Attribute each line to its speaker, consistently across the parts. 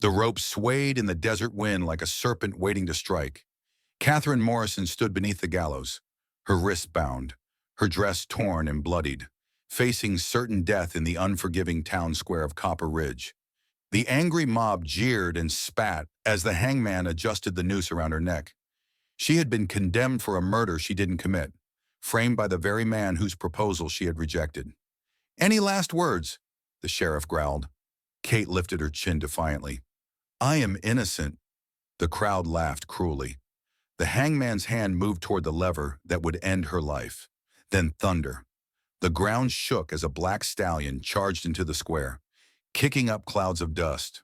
Speaker 1: The rope swayed in the desert wind like a serpent waiting to strike. Catherine Morrison stood beneath the gallows, her wrists bound, her dress torn and bloodied, facing certain death in the unforgiving town square of Copper Ridge. The angry mob jeered and spat as the hangman adjusted the noose around her neck. She had been condemned for a murder she didn't commit, framed by the very man whose proposal she had rejected. "Any last words?" the sheriff growled. Kate lifted her chin defiantly. "I am innocent." The crowd laughed cruelly. The hangman's hand moved toward the lever that would end her life. Then thunder. The ground shook as a black stallion charged into the square, kicking up clouds of dust.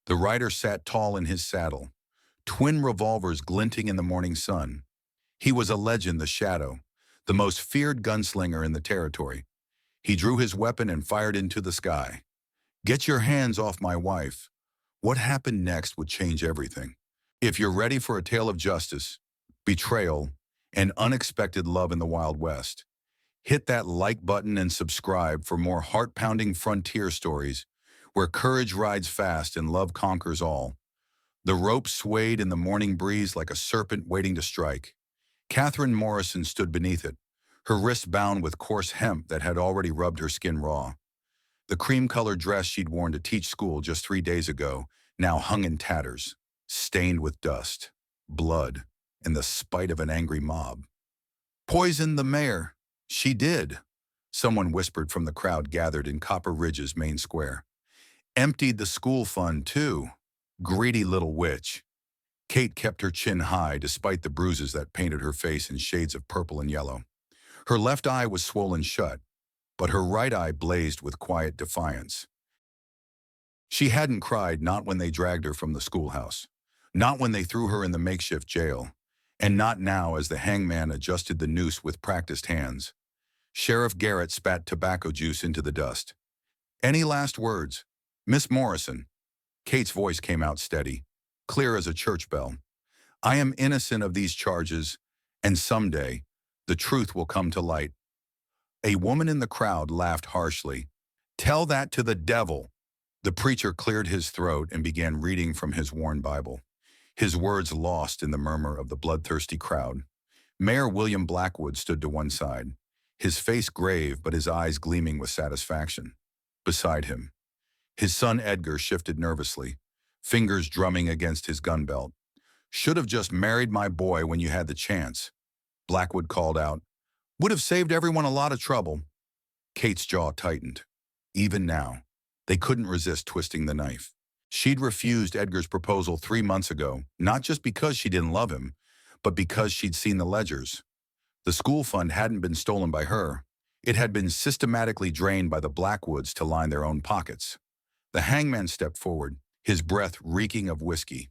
Speaker 1: The rider sat tall in his saddle, twin revolvers glinting in the morning sun. He was a legend, the Shadow, the most feared gunslinger in the territory. He drew his weapon and fired into the sky. "Get your hands off my wife." What happened next would change everything. If you're ready for a tale of justice, betrayal, and unexpected love in the Wild West, hit that like button and subscribe for more heart-pounding frontier stories where courage rides fast and love conquers all. The rope swayed in the morning breeze like a serpent waiting to strike. Catherine Morrison stood beneath it, her wrists bound with coarse hemp that had already rubbed her skin raw. The cream-colored dress she'd worn to teach school just 3 days ago now hung in tatters, stained with dust, blood, and the spite of an angry mob. "Poisoned the mayor." "She did," someone whispered from the crowd gathered in Copper Ridge's main square. "Emptied the school fund, too. Greedy little witch." Kate kept her chin high despite the bruises that painted her face in shades of purple and yellow. Her left eye was swollen shut, but her right eye blazed with quiet defiance. She hadn't cried, not when they dragged her from the schoolhouse, not when they threw her in the makeshift jail, and not now as the hangman adjusted the noose with practiced hands. Sheriff Garrett spat tobacco juice into the dust. "Any last words? Miss Morrison?" Kate's voice came out steady, clear as a church bell. "I am innocent of these charges, and someday, the truth will come to light." A woman in the crowd laughed harshly. "Tell that to the devil." The preacher cleared his throat and began reading from his worn Bible, his words lost in the murmur of the bloodthirsty crowd. Mayor William Blackwood stood to one side, his face grave but his eyes gleaming with satisfaction. Beside him, his son Edgar shifted nervously, fingers drumming against his gun belt. "Should have just married my boy when you had the chance," Blackwood called out. "Would have saved everyone a lot of trouble." Kate's jaw tightened. Even now, they couldn't resist twisting the knife. She'd refused Edgar's proposal 3 months ago, not just because she didn't love him, but because she'd seen the ledgers. The school fund hadn't been stolen by her. It had been systematically drained by the Blackwoods to line their own pockets. The hangman stepped forward, his breath reeking of whiskey.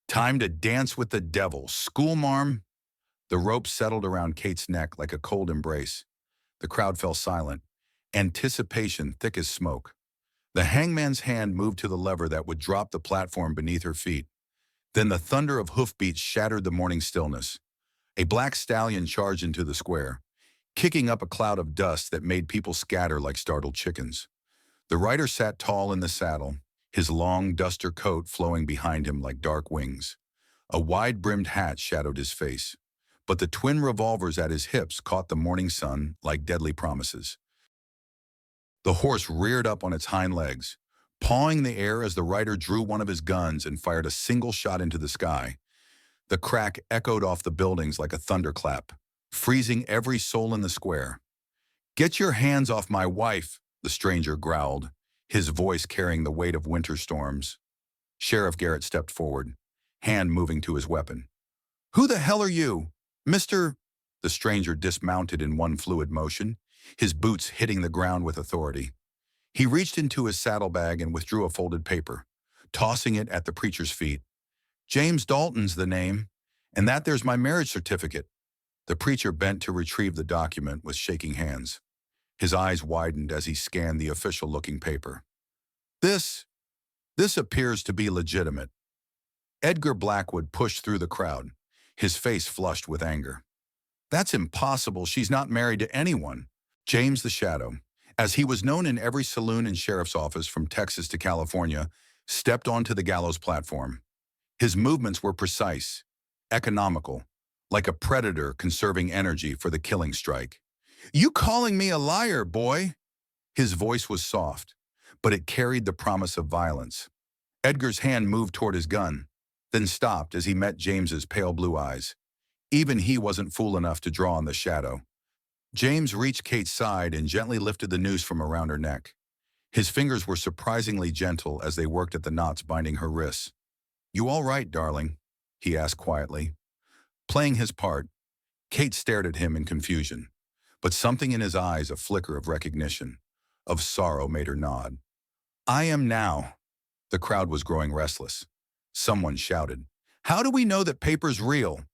Speaker 1: "Time to dance with the devil, schoolmarm." The rope settled around Kate's neck like a cold embrace. The crowd fell silent, anticipation thick as smoke. The hangman's hand moved to the lever that would drop the platform beneath her feet. Then the thunder of hoofbeats shattered the morning stillness. A black stallion charged into the square, kicking up a cloud of dust that made people scatter like startled chickens. The rider sat tall in the saddle, his long duster coat flowing behind him like dark wings. A wide-brimmed hat shadowed his face, but the twin revolvers at his hips caught the morning sun like deadly promises. The horse reared up on its hind legs, pawing the air as the rider drew one of his guns and fired a single shot into the sky. The crack echoed off the buildings like a thunderclap, freezing every soul in the square. "Get your hands off my wife," the stranger growled, his voice carrying the weight of winter storms. Sheriff Garrett stepped forward, hand moving to his weapon. "Who the hell are you, Mr.?" The stranger dismounted in one fluid motion, his boots hitting the ground with authority. He reached into his saddlebag and withdrew a folded paper, tossing it at the preacher's feet. "James Dalton's the name, and that there's my marriage certificate." The preacher bent to retrieve the document with shaking hands. His eyes widened as he scanned the official-looking paper. This appears to be legitimate." Edgar Blackwood pushed through the crowd, his face flushed with anger. "That's impossible. She's not married to anyone." James the Shadow, as he was known in every saloon and sheriff's office from Texas to California, stepped onto the gallows platform. His movements were precise, economical, like a predator conserving energy for the killing strike. "You calling me a liar, boy?" His voice was soft, but it carried the promise of violence. Edgar's hand moved toward his gun, then stopped as he met James's pale blue eyes. Even he wasn't fool enough to draw on the shadow. James reached Kate's side and gently lifted the noose from around her neck. His fingers were surprisingly gentle as they worked at the knots binding her wrists. "You all right, darling?" he asked quietly. Playing his part, Kate stared at him in confusion, but something in his eyes, a flicker of recognition, of sorrow, made her nod. "I am now." The crowd was growing restless. Someone shouted, "How do we know that paper's real?"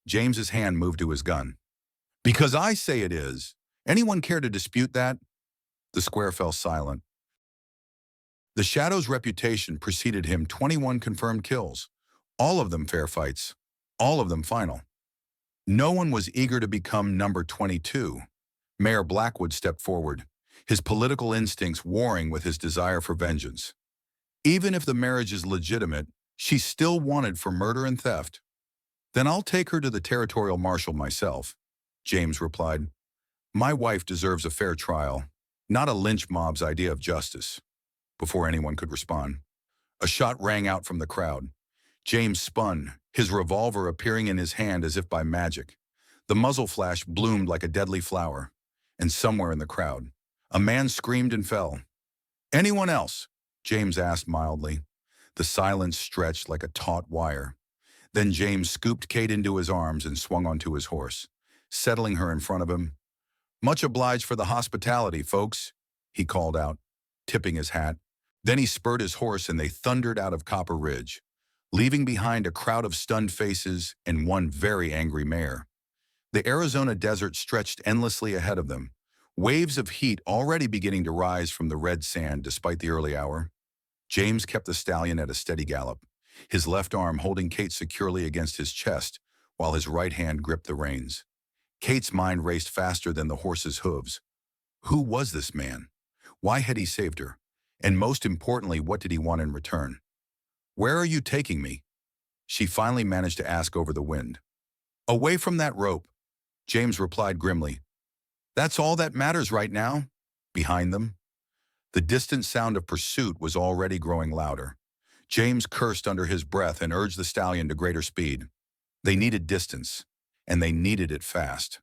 Speaker 1: James's hand moved to his gun. "Because I say it is. Anyone care to dispute that?" The square fell silent. The Shadow's reputation preceded him 21 confirmed kills, all of them fair fights, all of them final. No one was eager to become number 22. Mayor Blackwood stepped forward, his political instincts warring with his desire for vengeance. Even if the marriage is legitimate, she's still wanted for murder and theft. "Then I'll take her to the territorial marshal myself," James replied. "My wife deserves a fair trial, not a lynch mob's idea of justice." Before anyone could respond, a shot rang out from the crowd. James spun, his revolver appearing in his hand as if by magic. The muzzle flash bloomed like a deadly flower, and somewhere in the crowd, a man screamed and fell. "Anyone else?" James asked mildly. The silence stretched like a taut wire. Then James scooped Kate into his arms and swung onto his horse, settling her in front of him. "Much obliged for the hospitality, folks," he called out, tipping his hat. Then he spurred his horse and they thundered out of Copper Ridge, leaving behind a crowd of stunned faces and one very angry mayor. The Arizona desert stretched endlessly ahead of them, waves of heat already beginning to rise from the red sand despite the early hour. James kept the stallion at a steady gallop, his left arm holding Kate securely against his chest while his right hand gripped the reins. Kate's mind raced faster than the horse's hooves. Who was this man? Why had he saved her? And most importantly, what did he want in return? "Where are you taking me?" she finally managed to ask over the wind. "Away from that rope," James replied grimly. "That's all that matters right now." Behind them, the distant sound of pursuit was already growing louder. James cursed under his breath and urged the stallion to greater speed. They needed distance, and they needed it fast.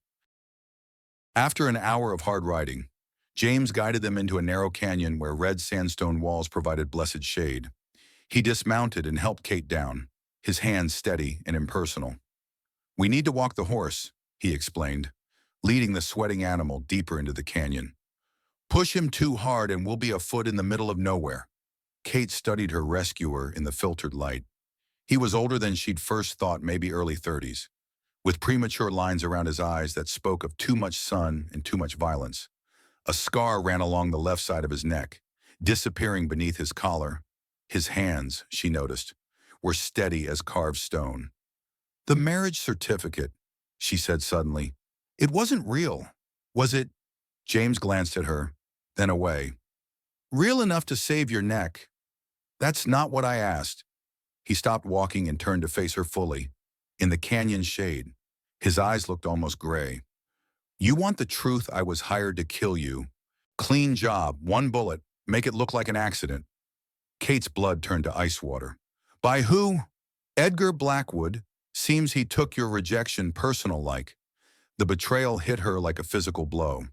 Speaker 1: After an hour of hard riding, James guided them into a narrow canyon where red sandstone walls provided blessed shade. He dismounted and helped Kate down, his hands steady and impersonal. "We need to walk the horse," he explained, leading the sweating animal deeper into the canyon. "Push him too hard and we'll be afoot in the middle of nowhere." Kate studied her rescuer in the filtered light. He was older than she'd first thought, maybe early 30s, with premature lines around his eyes that spoke of too much sun and too much violence. A scar ran along the left side of his neck, disappearing beneath his collar. His hands, she noticed, were steady as carved stone. "The marriage certificate," she said suddenly. "It wasn't real, was it?" James glanced at her, then away. "Real enough to save your neck." "That's not what I asked." He stopped walking and turned to face her fully, in the canyon shade. His eyes looked almost gray. "You want the truth? I was hired to kill you. Clean job, one bullet, make it look like an accident." Kate's blood turned to ice water. "By who?" "Edgar Blackwood. Seems he took your rejection personal-like." The betrayal hit her like a physical blow.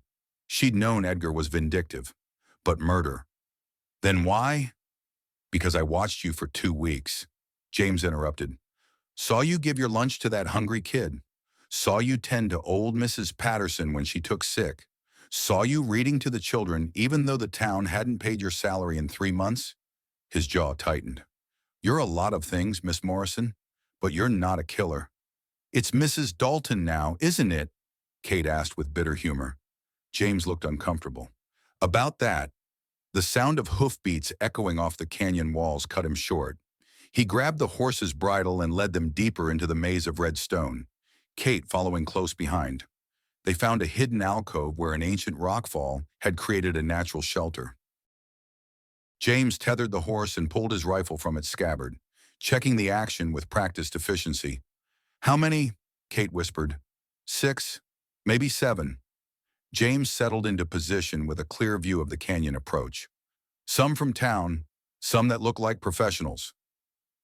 Speaker 1: She'd known Edgar was vindictive, but murder. "Then why?" "Because I watched you for 2 weeks." James interrupted. "Saw you give your lunch to that hungry kid. Saw you tend to old Mrs. Patterson when she took sick. Saw you reading to the children even though the town hadn't paid your salary in 3 months." His jaw tightened. "You're a lot of things, Miss Morrison, but you're not a killer." "It's Mrs. Dalton now, isn't it?" Kate asked with bitter humor. James looked uncomfortable. "About that." The sound of hoofbeats echoing off the canyon walls cut him short. He grabbed the horse's bridle and led them deeper into the maze of red stone, Kate following close behind. They found a hidden alcove where an ancient rockfall had created a natural shelter. James tethered the horse and pulled his rifle from its scabbard, checking the action with practiced efficiency. "How many?" Kate whispered. "6, maybe 7. James settled into position with a clear view of the canyon approach. Some from town, some that looked like professionals.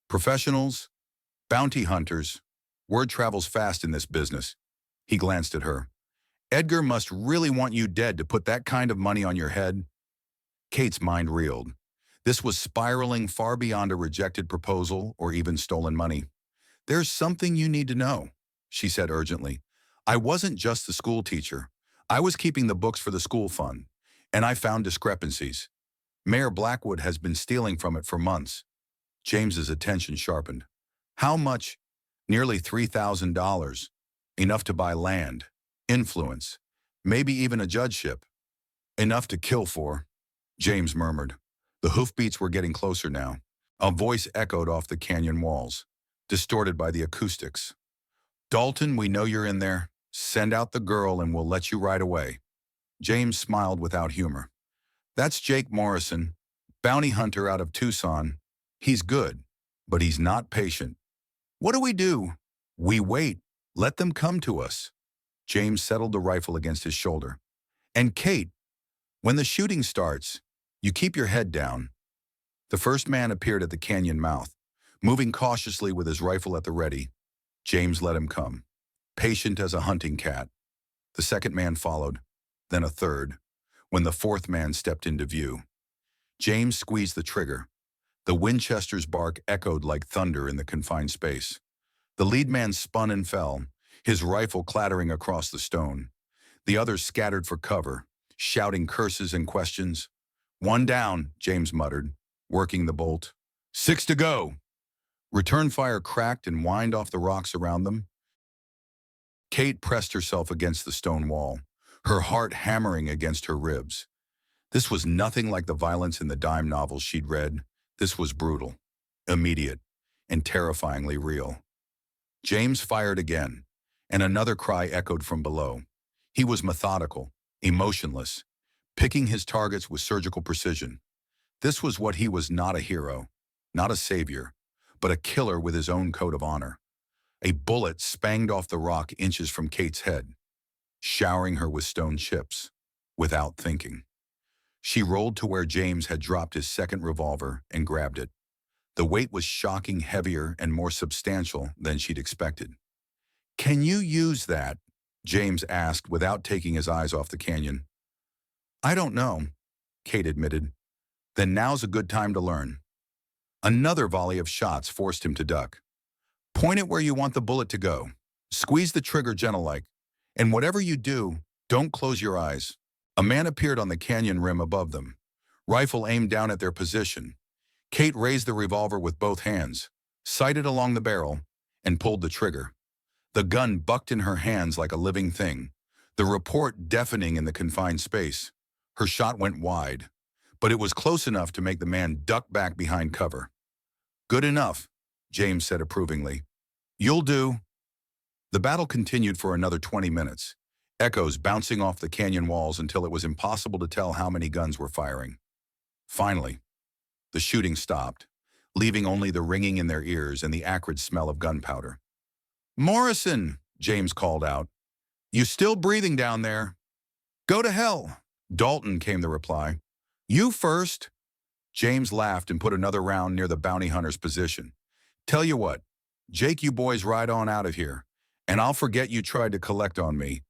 Speaker 1: Professionals? Bounty hunters. Word travels fast in this business." He glanced at her. "Edgar must really want you dead to put that kind of money on your head." Kate's mind reeled. This was spiraling far beyond a rejected proposal or even stolen money. "There's something you need to know," she said urgently. "I wasn't just the school teacher. I was keeping the books for the school fund, and I found discrepancies. Mayor Blackwood has been stealing from it for months." James's attention sharpened. "How much?" "Nearly $3,000. Enough to buy land, influence, maybe even a judgeship. Enough to kill for," James murmured. The hoofbeats were getting closer now. A voice echoed off the canyon walls, distorted by the acoustics. "Dalton, we know you're in there. Send out the girl and we'll let you right away." James smiled without humor. "That's Jake Morrison, bounty hunter out of Tucson. He's good, but he's not patient." "What do we do?" "We wait. Let them come to us." James settled the rifle against his shoulder. "And Kate, when the shooting starts, you keep your head down." The first man appeared at the canyon mouth, moving cautiously with his rifle at the ready. James let him come, patient as a hunting cat. The second man followed, then a third, when the fourth man stepped into view. James squeezed the trigger. The Winchester's bark echoed like thunder in the confined space. The lead man spun and fell, his rifle clattering across the stone. The others scattered for cover, shouting curses and questions. "One down," James muttered, working the bolt. "6 to go." Return fire cracked and whined off the rocks around them. Kate pressed herself against the stone wall, her heart hammering against her ribs. This was nothing like the violence in the dime novels she'd read. This was brutal, immediate, and terrifyingly real. James fired again, and another cry echoed from below. He was methodical, emotionless, picking his targets with surgical precision. This was what he was: not a hero, not a savior, but a killer with his own code of honor. A bullet spanged off the rock inches from Kate's head, showering her with stone chips, without thinking. She rolled to where James had dropped his second revolver and grabbed it. The weight was shocking, heavier and more substantial than she'd expected. "Can you use that?" James asked without taking his eyes off the canyon. "I don't know," Kate admitted. "Then now's a good time to learn." Another volley of shots forced him to duck. "Point it where you want the bullet to go. Squeeze the trigger gentle-like. And whatever you do, don't close your eyes." A man appeared on the canyon rim above them, rifle aimed down at their position. Kate raised the revolver with both hands, sighted along the barrel, and pulled the trigger. The gun bucked in her hands like a living thing, the report deafening in the confined space. Her shot went wide, but it was close enough to make the man duck back behind cover. "Good enough," James said approvingly. "You'll do." The battle continued for another 20 minutes, echoes bouncing off the canyon walls until it was impossible to tell how many guns were firing. Finally, the shooting stopped, leaving only the ringing in their ears and the acrid smell of gunpowder. "Morrison," James called out. "You still breathing down there?" "Go to hell." "Dalton," came the reply. "You first." James laughed and put another round near the bounty hunter's position. "Tell you what, Jake, you boys ride on out of here, and I'll forget you tried to collect on me."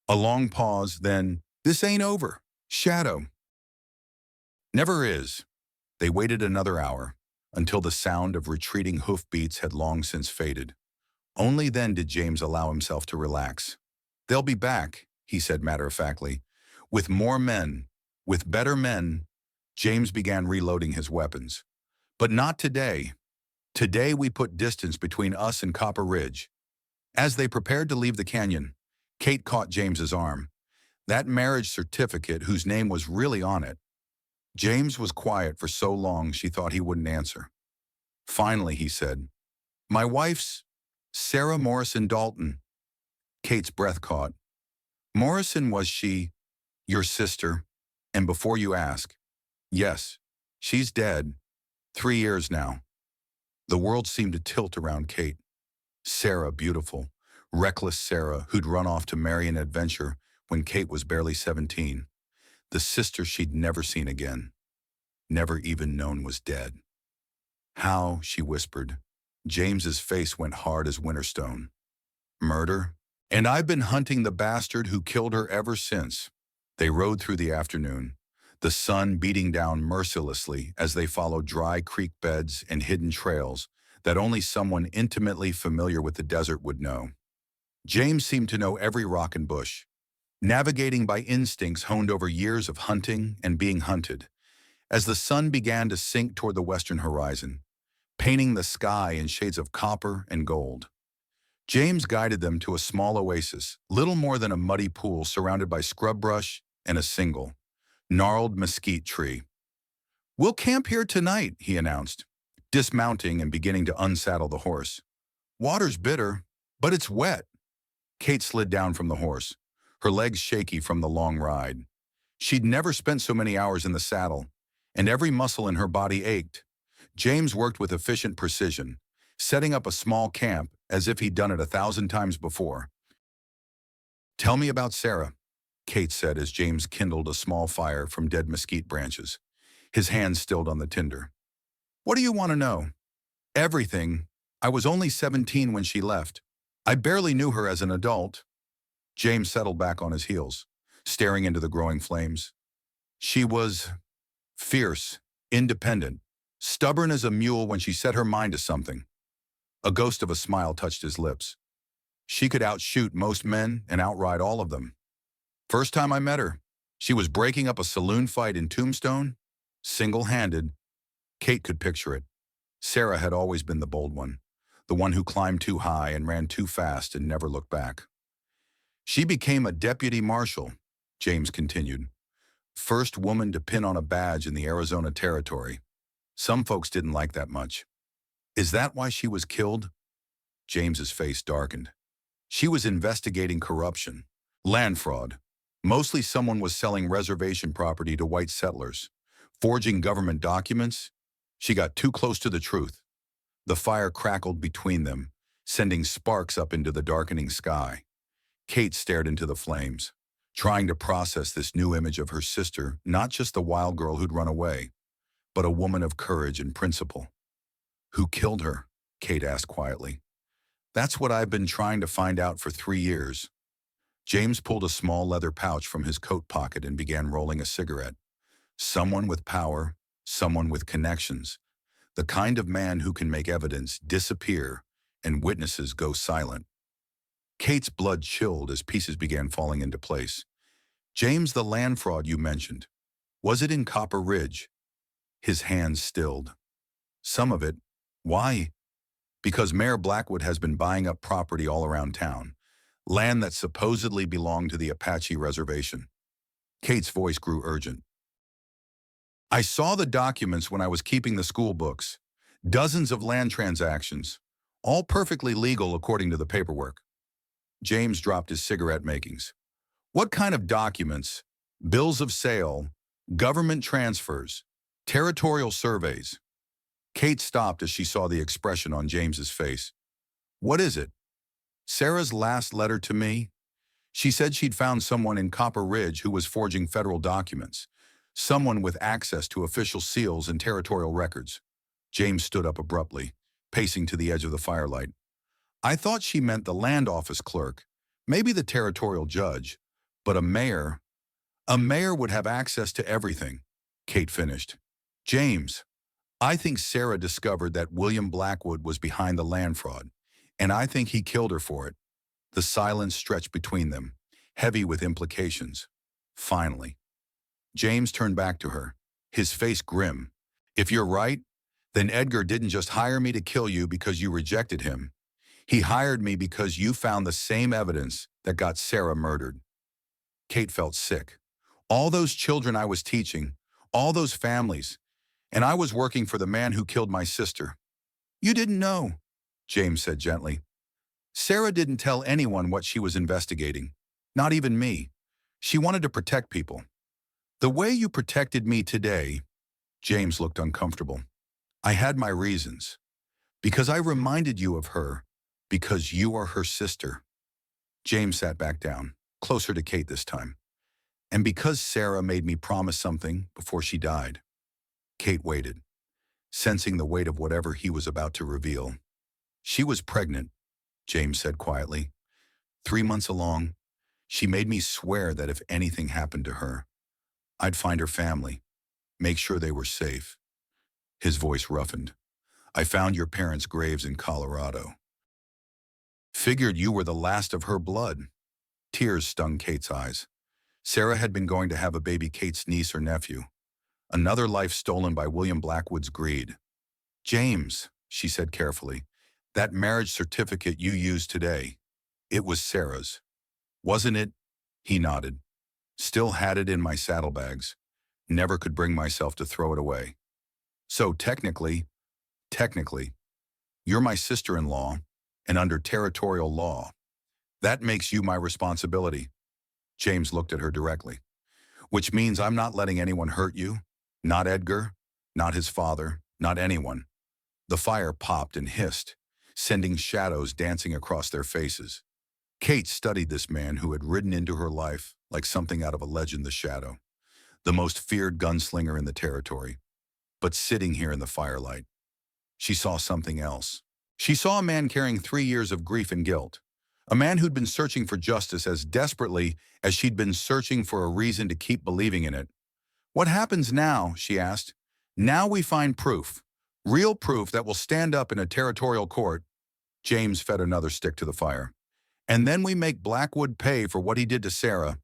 Speaker 1: A long pause, then, "This ain't over. Shadow." "Never is." They waited another hour, until the sound of retreating hoofbeats had long since faded. Only then did James allow himself to relax. "They'll be back," he said matter-of-factly. "With more men, with better men." James began reloading his weapons. "But not today. Today we put distance between us and Copper Ridge." As they prepared to leave the canyon, Kate caught James's arm. That marriage certificate whose name was really on it. James was quiet for so long she thought he wouldn't answer. Finally, he said, "My wife's Sarah Morrison Dalton." Kate's breath caught. "Morrison, was she your sister?" And before you ask, yes, She's dead. 3 years now. The world seemed to tilt around Kate. Sarah, beautiful, reckless Sarah, who'd run off to marry an adventure when Kate was barely 17. The sister she'd never seen again, never even known was dead. How, she whispered. James's face went hard as Winterstone. Murder? And I've been hunting the bastard who killed her ever since. They rode through the afternoon, the sun beating down mercilessly as they followed dry creek beds and hidden trails that only someone intimately familiar with the desert would know. James seemed to know every rock and bush, navigating by instincts honed over years of hunting and being hunted. As the sun began to sink toward the western horizon, painting the sky in shades of copper and gold, James guided them to a small oasis, little more than a muddy pool surrounded by scrub brush and a single, gnarled mesquite tree. "We'll camp here tonight," he announced, dismounting and beginning to unsaddle the horse. "Water's bitter, but it's wet." Kate slid down from the horse, her legs shaky from the long ride. She'd never spent so many hours in the saddle, and every muscle in her body ached. James worked with efficient precision, setting up a small camp as if he'd done it 1,000 times before. "Tell me about Sarah," Kate said as James kindled a small fire from dead mesquite branches, his hands stilled on the tinder. "What do you want to know?" "Everything. I was only 17 when she left. I barely knew her as an adult." James settled back on his heels, staring into the growing flames. "She was fierce, independent, stubborn as a mule when she set her mind to something." A ghost of a smile touched his lips. "She could outshoot most men and outride all of them. First time I met her, she was breaking up a saloon fight in Tombstone, single-handed." Kate could picture it. Sarah had always been the bold one, the one who climbed too high and ran too fast and never looked back. "She became a deputy marshal," James continued. "First woman to pin on a badge in the Arizona Territory. Some folks didn't like that much." "Is that why she was killed?" James's face darkened. "She was investigating corruption, land fraud. Mostly someone was selling reservation property to white settlers, forging government documents. She got too close to the truth." The fire crackled between them, sending sparks up into the darkening sky. Kate stared into the flames, trying to process this new image of her sister, not just the wild girl who'd run away, but a woman of courage and principle. "Who killed her?" Kate asked quietly. "That's what I've been trying to find out for 3 years." James pulled a small leather pouch from his coat pocket and began rolling a cigarette. "Someone with power, someone with connections. The kind of man who can make evidence disappear and witnesses go silent." Kate's blood chilled as pieces began falling into place. "James, the land fraud you mentioned, was it in Copper Ridge?" His hands stilled. "Some of it. Why?" "Because Mayor Blackwood has been buying up property all around town, land that supposedly belonged to the Apache reservation." Kate's voice grew urgent. "I saw the documents when I was keeping the school books. Dozens of land transactions, all perfectly legal according to the paperwork." James dropped his cigarette makings. "What kind of documents? Bills of sale, government transfers, territorial surveys?" Kate stopped as she saw the expression on James's face. "What is it?" "Sarah's last letter to me. She said she'd found someone in Copper Ridge who was forging federal documents, someone with access to official seals and territorial records." James stood up abruptly, pacing to the edge of the firelight. "I thought she meant the land office clerk, maybe the territorial judge, but a mayor would have access to everything," Kate finished. "James, I think Sarah discovered that William Blackwood was behind the land fraud, and I think he killed her for it." The silence stretched between them, heavy with implications. Finally, James turned back to her, his face grim. "If you're right, then Edgar didn't just hire me to kill you because you rejected him. He hired me because you found the same evidence that got Sarah murdered." Kate felt sick. All those children I was teaching, all those families, and I was working for the man who killed my sister. "You didn't know," James said gently. "Sarah didn't tell anyone what she was investigating, not even me. She wanted to protect people. The way you protected me today," James looked uncomfortable. I had my reasons. Because I reminded you of her. Because you are her sister. James sat back down, closer to Kate this time. And because Sarah made me promise something before she died. Kate waited, sensing the weight of whatever he was about to reveal. She was pregnant, James said quietly. 3 months along, she made me swear that if anything happened to her, I'd find her family, make sure they were safe. His voice roughened. I found your parents' graves in Colorado. Figured you were the last of her blood. Tears stung Kate's eyes. Sarah had been going to have a baby Kate's niece or nephew. Another life stolen by William Blackwood's greed. James, she said carefully, that marriage certificate you used today, it was Sarah's. Wasn't it? He nodded. Still had it in my saddlebags. Never could bring myself to throw it away. So technically, you're my sister-in-law, and under territorial law. That makes you my responsibility. James looked at her directly. Which means I'm not letting anyone hurt you. Not Edgar, not his father, not anyone. The fire popped and hissed, sending shadows dancing across their faces. Kate studied this man who had ridden into her life like something out of a legend, the Shadow, the most feared gunslinger in the territory. But sitting here in the firelight, she saw something else. She saw a man carrying 3 years of grief and guilt, a man who'd been searching for justice as desperately as she'd been searching for a reason to keep believing in it. What happens now, she asked. Now we find proof, real proof that will stand up in a territorial court. James fed another stick to the fire. And then we make Blackwood pay for what he did to Sarah,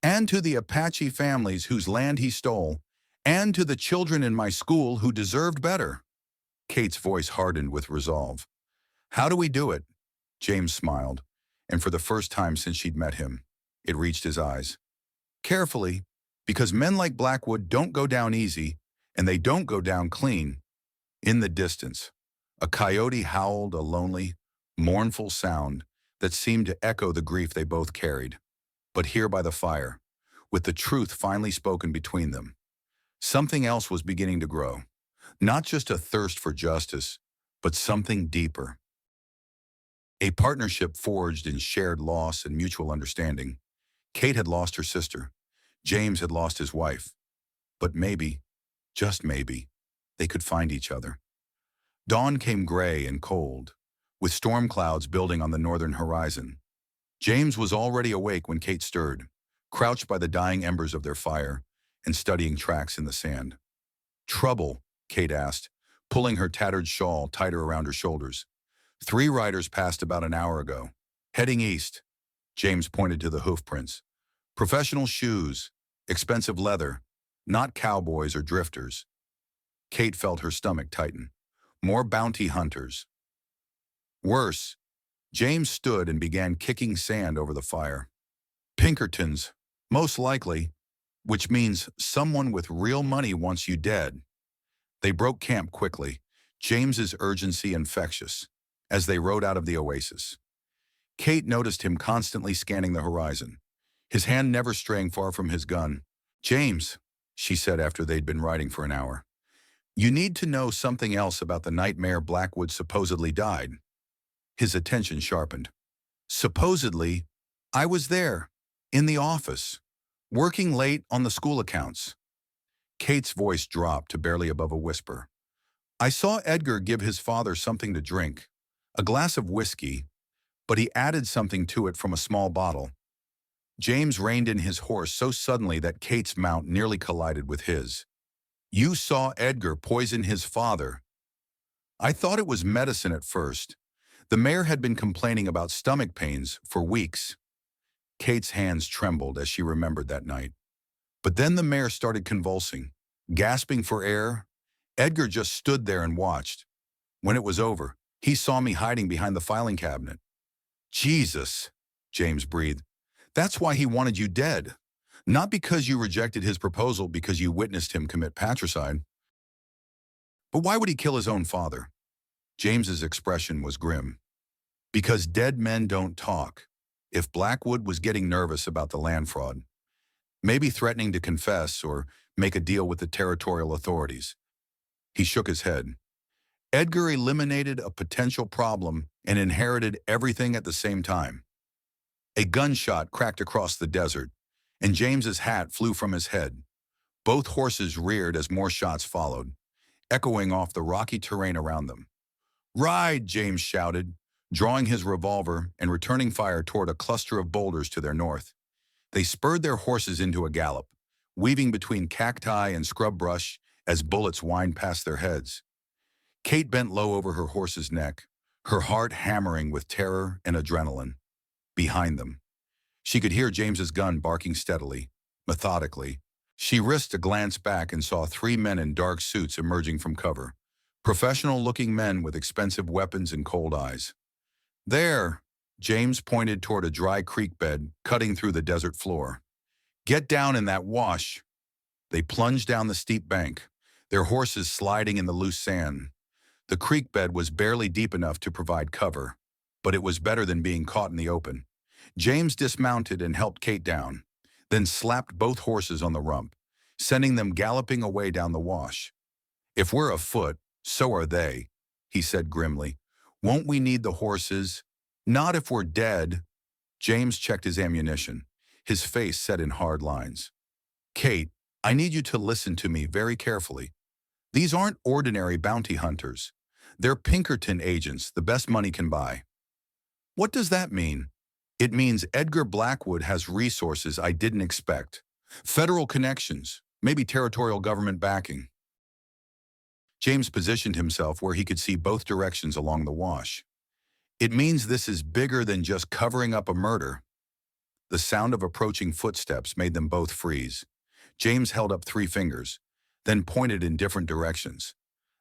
Speaker 1: and to the Apache families whose land he stole, and to the children in my school who deserved better. Kate's voice hardened with resolve. How do we do it? James smiled, and for the first time since she'd met him, it reached his eyes. Carefully, because men like Blackwood don't go down easy, and they don't go down clean. In the distance, a coyote howled a lonely, mournful sound that seemed to echo the grief they both carried. But here by the fire, with the truth finally spoken between them, something else was beginning to grow. Not just a thirst for justice, but something deeper. A partnership forged in shared loss and mutual understanding. Kate had lost her sister. James had lost his wife. But maybe, just maybe, they could find each other. Dawn came gray and cold, with storm clouds building on the northern horizon. James was already awake when Kate stirred, crouched by the dying embers of their fire and studying tracks in the sand. Trouble, Kate asked, pulling her tattered shawl tighter around her shoulders. 3 riders passed about an hour ago, heading east. James pointed to the hoof prints. Professional shoes, expensive leather, not cowboys or drifters. Kate felt her stomach tighten. More bounty hunters. Worse, James stood and began kicking sand over the fire. Pinkertons, most likely, which means someone with real money wants you dead. They broke camp quickly, James's urgency infectious, as they rode out of the oasis. Kate noticed him constantly scanning the horizon, his hand never straying far from his gun. James, she said after they'd been riding for an hour, you need to know something else about the night Mayor Blackwood supposedly died. His attention sharpened. Supposedly, I was there, in the office, working late on the school accounts. Kate's voice dropped to barely above a whisper. I saw Edgar give his father something to drink, a glass of whiskey, but he added something to it from a small bottle. James reined in his horse so suddenly that Kate's mount nearly collided with his. You saw Edgar poison his father. I thought it was medicine at first. The mayor had been complaining about stomach pains for weeks. Kate's hands trembled as she remembered that night. But then the mayor started convulsing, gasping for air. Edgar just stood there and watched. When it was over, he saw me hiding behind the filing cabinet. Jesus, James breathed. That's why he wanted you dead. Not because you rejected his proposal because you witnessed him commit patricide. But why would he kill his own father? James's expression was grim. Because dead men don't talk. If Blackwood was getting nervous about the land fraud, maybe threatening to confess or make a deal with the territorial authorities. He shook his head. Edgar eliminated a potential problem and inherited everything at the same time. A gunshot cracked across the desert, and James's hat flew from his head. Both horses reared as more shots followed, echoing off the rocky terrain around them. "Ride!" James shouted, drawing his revolver and returning fire toward a cluster of boulders to their north. They spurred their horses into a gallop, weaving between cacti and scrub brush as bullets whined past their heads. Kate bent low over her horse's neck, her heart hammering with terror and adrenaline. Behind them, she could hear James's gun barking steadily, methodically. She risked a glance back and saw three men in dark suits emerging from cover. Professional-looking men with expensive weapons and cold eyes. "There," James pointed toward a dry creek bed cutting through the desert floor. "Get down in that wash." They plunged down the steep bank, their horses sliding in the loose sand. The creek bed was barely deep enough to provide cover, but it was better than being caught in the open. James dismounted and helped Kate down, then slapped both horses on the rump, sending them galloping away down the wash. "If we're afoot, so are they," he said grimly. "Won't we need the horses?" "Not if we're dead." James checked his ammunition, his face set in hard lines. "Kate, I need you to listen to me very carefully. These aren't ordinary bounty hunters. They're Pinkerton agents, the best money can buy." "What does that mean?" "It means Edgar Blackwood has resources I didn't expect. Federal connections, maybe territorial government backing." James positioned himself where he could see both directions along the wash. "It means this is bigger than just covering up a murder." The sound of approaching footsteps made them both freeze. James held up three fingers, then pointed in different directions.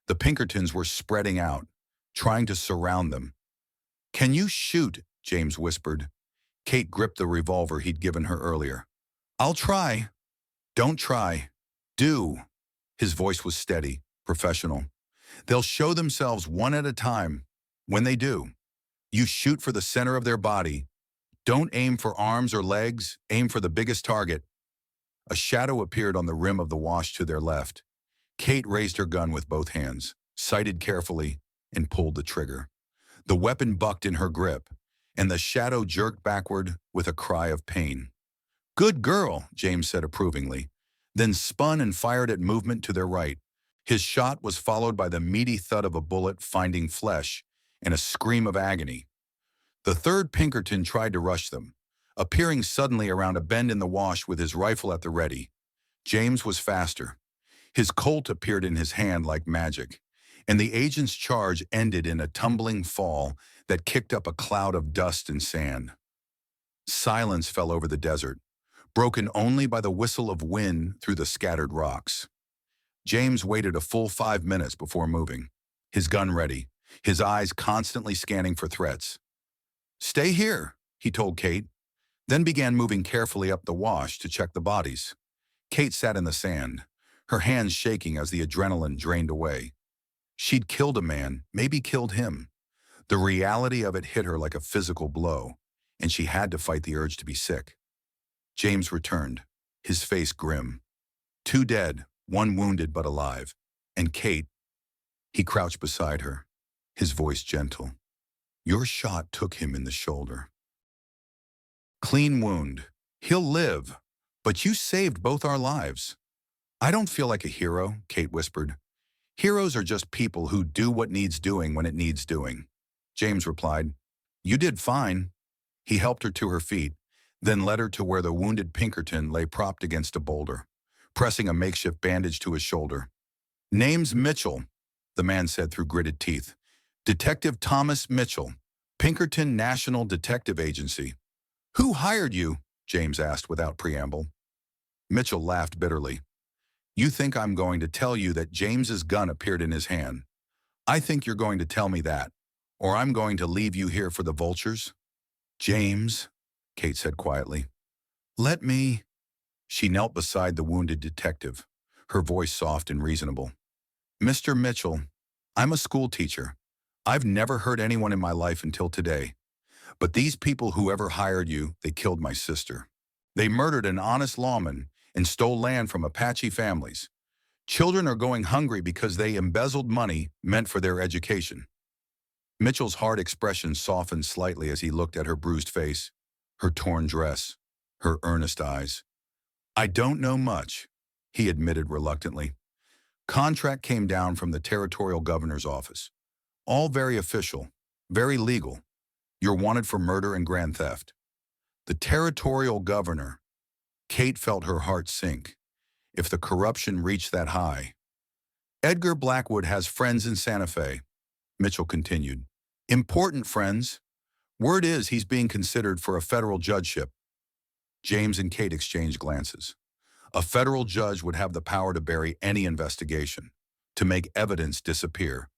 Speaker 1: The Pinkertons were spreading out, trying to surround them. "Can you shoot?" James whispered. Kate gripped the revolver he'd given her earlier. "I'll try." "Don't try. Do." His voice was steady, professional. "They'll show themselves one at a time. When they do, you shoot for the center of their body. Don't aim for arms or legs, aim for the biggest target." A shadow appeared on the rim of the wash to their left. Kate raised her gun with both hands, sighted carefully, and pulled the trigger. The weapon bucked in her grip, and the shadow jerked backward with a cry of pain. "Good girl," James said approvingly, then spun and fired at movement to their right. His shot was followed by the meaty thud of a bullet finding flesh and a scream of agony. The third Pinkerton tried to rush them, appearing suddenly around a bend in the wash with his rifle at the ready. James was faster. His Colt appeared in his hand like magic, and the agent's charge ended in a tumbling fall that kicked up a cloud of dust and sand. Silence fell over the desert, broken only by the whistle of wind through the scattered rocks. James waited a full 5 minutes before moving, his gun ready, his eyes constantly scanning for threats. "Stay here," he told Kate, then began moving carefully up the wash to check the bodies. Kate sat in the sand, her hands shaking as the adrenaline drained away. She'd killed a man, maybe killed him. The reality of it hit her like a physical blow, and she had to fight the urge to be sick. James returned, his face grim. Two dead, one wounded but alive. And Kate, he crouched beside her, his voice gentle. "Your shot took him in the shoulder. Clean wound. He'll live, but you saved both our lives." "I don't feel like a hero," Kate whispered. "Heroes are just people who do what needs doing when it needs doing." James replied, "You did fine." He helped her to her feet, then led her to where the wounded Pinkerton lay propped against a boulder, pressing a makeshift bandage to his shoulder. "Name's Mitchell," the man said through gritted teeth. "Detective Thomas Mitchell, Pinkerton National Detective Agency." "Who hired you?" James asked without preamble. Mitchell laughed bitterly. "You think I'm going to tell you that James's gun appeared in his hand? I think you're going to tell me that, or I'm going to leave you here for the vultures." "James," Kate said quietly. "Let me." She knelt beside the wounded detective, her voice soft and reasonable. "Mr. Mitchell, I'm a school teacher. I've never hurt anyone in my life until today. But these people, whoever hired you, they killed my sister. They murdered an honest lawman and stole land from Apache families. Children are going hungry because they embezzled money meant for their education. Mitchell's hard expression softened slightly as he looked at her bruised face, her torn dress, her earnest eyes. I don't know much, he admitted reluctantly. Contract came down from the territorial governor's office. All very official, very legal. You're wanted for murder and grand theft. The territorial governor. Kate felt her heart sink. If the corruption reached that high. Edgar Blackwood has friends in Santa Fe, Mitchell continued. Important friends. Word is he's being considered for a federal judgeship. James and Kate exchanged glances. A federal judge would have the power to bury any investigation, to make evidence disappear,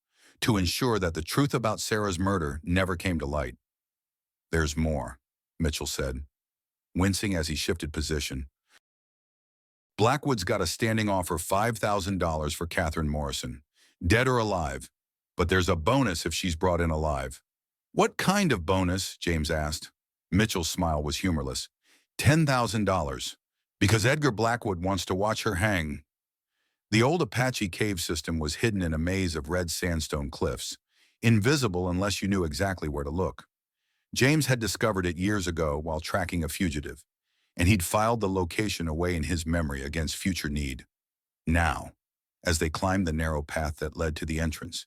Speaker 1: to ensure that the truth about Sarah's murder never came to light. There's more, Mitchell said, wincing as he shifted position. Blackwood's got a standing offer $5,000 for Catherine Morrison, dead or alive, but there's a bonus if she's brought in alive. What kind of bonus? James asked. Mitchell's smile was humorless. $10,000, because Edgar Blackwood wants to watch her hang. The old Apache cave system was hidden in a maze of red sandstone cliffs, invisible unless you knew exactly where to look. James had discovered it years ago while tracking a fugitive, and he'd filed the location away in his memory against future need. Now, as they climbed the narrow path that led to the entrance,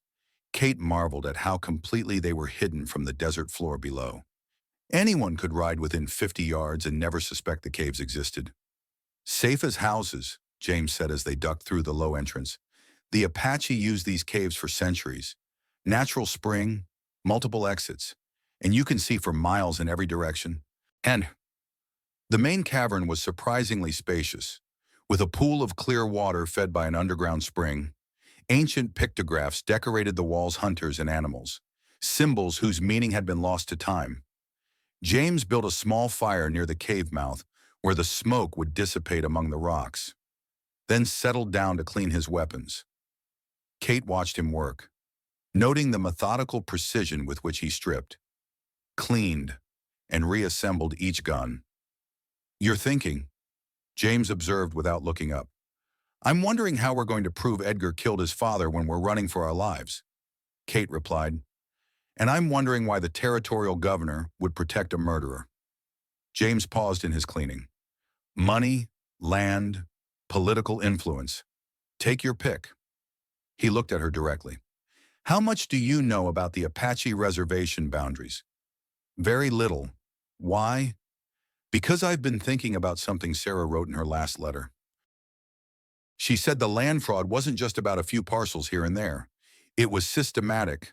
Speaker 1: Kate marveled at how completely they were hidden from the desert floor below. Anyone could ride within 50 yards and never suspect the caves existed. Safe as houses, James said as they ducked through the low entrance. The Apache used these caves for centuries. Natural spring, multiple exits, and you can see for miles in every direction. And the main cavern was surprisingly spacious, with a pool of clear water fed by an underground spring. Ancient pictographs decorated the wall's hunters and animals, symbols whose meaning had been lost to time. James built a small fire near the cave mouth where the smoke would dissipate among the rocks, then settled down to clean his weapons. Kate watched him work, noting the methodical precision with which he stripped, cleaned, and reassembled each gun. You're thinking, James observed without looking up. I'm wondering how we're going to prove Edgar killed his father when we're running for our lives, Kate replied. And I'm wondering why the territorial governor would protect a murderer. James paused in his cleaning. Money, land, political influence. Take your pick. He looked at her directly. How much do you know about the Apache reservation boundaries? Very little. Why? Because I've been thinking about something Sarah wrote in her last letter. She said the land fraud wasn't just about a few parcels here and there. It was systematic.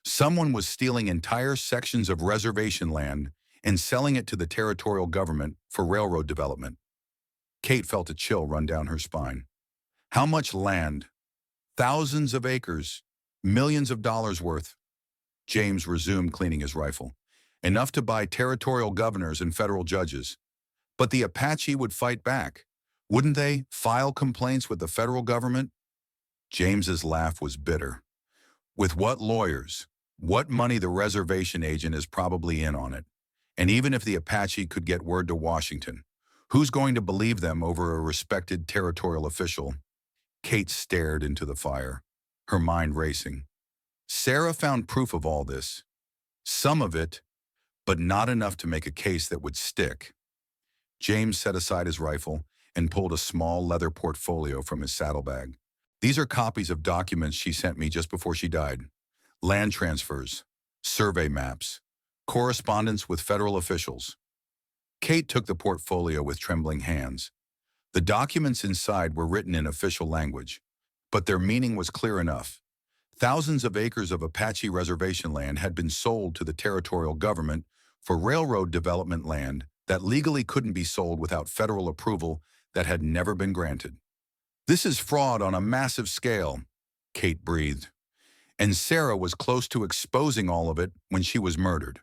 Speaker 1: Someone was stealing entire sections of reservation land and selling it to the territorial government for railroad development. Kate felt a chill run down her spine. How much land? Thousands of acres, millions of dollars worth. James resumed cleaning his rifle. Enough to buy territorial governors and federal judges. But the Apache would fight back. Wouldn't they file complaints with the federal government? James's laugh was bitter. With what lawyers? What money the reservation agent is probably in on it. And even if the Apache could get word to Washington, who's going to believe them over a respected territorial official? Kate stared into the fire, her mind racing. Sarah found proof of all this. Some of it, but not enough to make a case that would stick. James set aside his rifle and pulled a small leather portfolio from his saddlebag. These are copies of documents she sent me just before she died. Land transfers, survey maps, correspondence with federal officials. Kate took the portfolio with trembling hands. The documents inside were written in official language, but their meaning was clear enough. Thousands of acres of Apache reservation land had been sold to the territorial government for railroad development land that legally couldn't be sold without federal approval that had never been granted. This is fraud on a massive scale, Kate breathed. And Sarah was close to exposing all of it when she was murdered.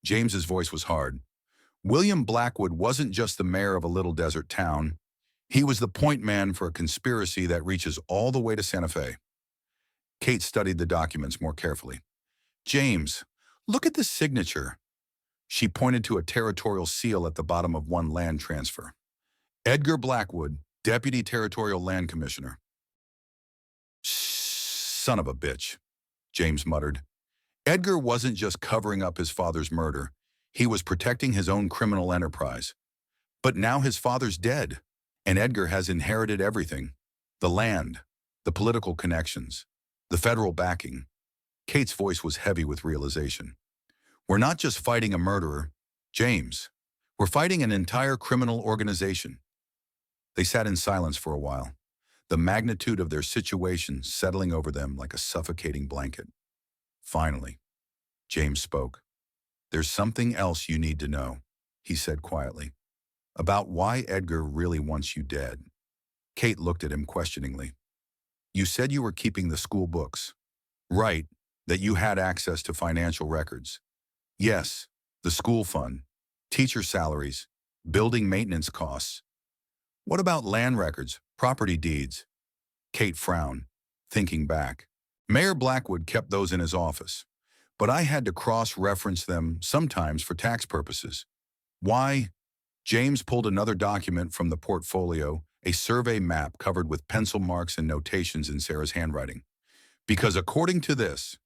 Speaker 1: James's voice was hard. William Blackwood wasn't just the mayor of a little desert town. He was the point man for a conspiracy that reaches all the way to Santa Fe. Kate studied the documents more carefully. James, look at this signature. She pointed to a territorial seal at the bottom of one land transfer. Edgar Blackwood, Deputy Territorial Land Commissioner. Son of a bitch, James muttered. Edgar wasn't just covering up his father's murder. He was protecting his own criminal enterprise. But now his father's dead, and Edgar has inherited everything. The land, the political connections, the federal backing. Kate's voice was heavy with realization. We're not just fighting a murderer, James. We're fighting an entire criminal organization. They sat in silence for a while, the magnitude of their situation settling over them like a suffocating blanket. Finally, James spoke. There's something else you need to know, he said quietly, about why Edgar really wants you dead. Kate looked at him questioningly. You said you were keeping the school books. Right, that you had access to financial records. Yes, the school fund, teacher salaries, building maintenance costs. What about land records, property deeds? Kate frowned, thinking back. Mayor Blackwood kept those in his office, but I had to cross-reference them sometimes for tax purposes. Why? James pulled another document from the portfolio, a survey map covered with pencil marks and notations in Sarah's handwriting. Because according to this,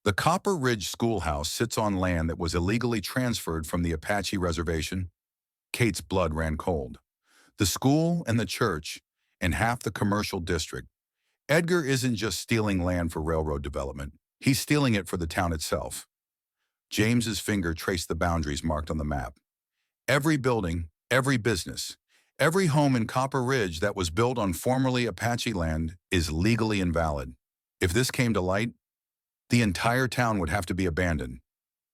Speaker 1: the Copper Ridge Schoolhouse sits on land that was illegally transferred from the Apache Reservation. Kate's blood ran cold. The school and the church, and half the commercial district. Edgar isn't just stealing land for railroad development. He's stealing it for the town itself. James's finger traced the boundaries marked on the map. Every building, every business, every home in Copper Ridge that was built on formerly Apache land is legally invalid. If this came to light, the entire town would have to be abandoned.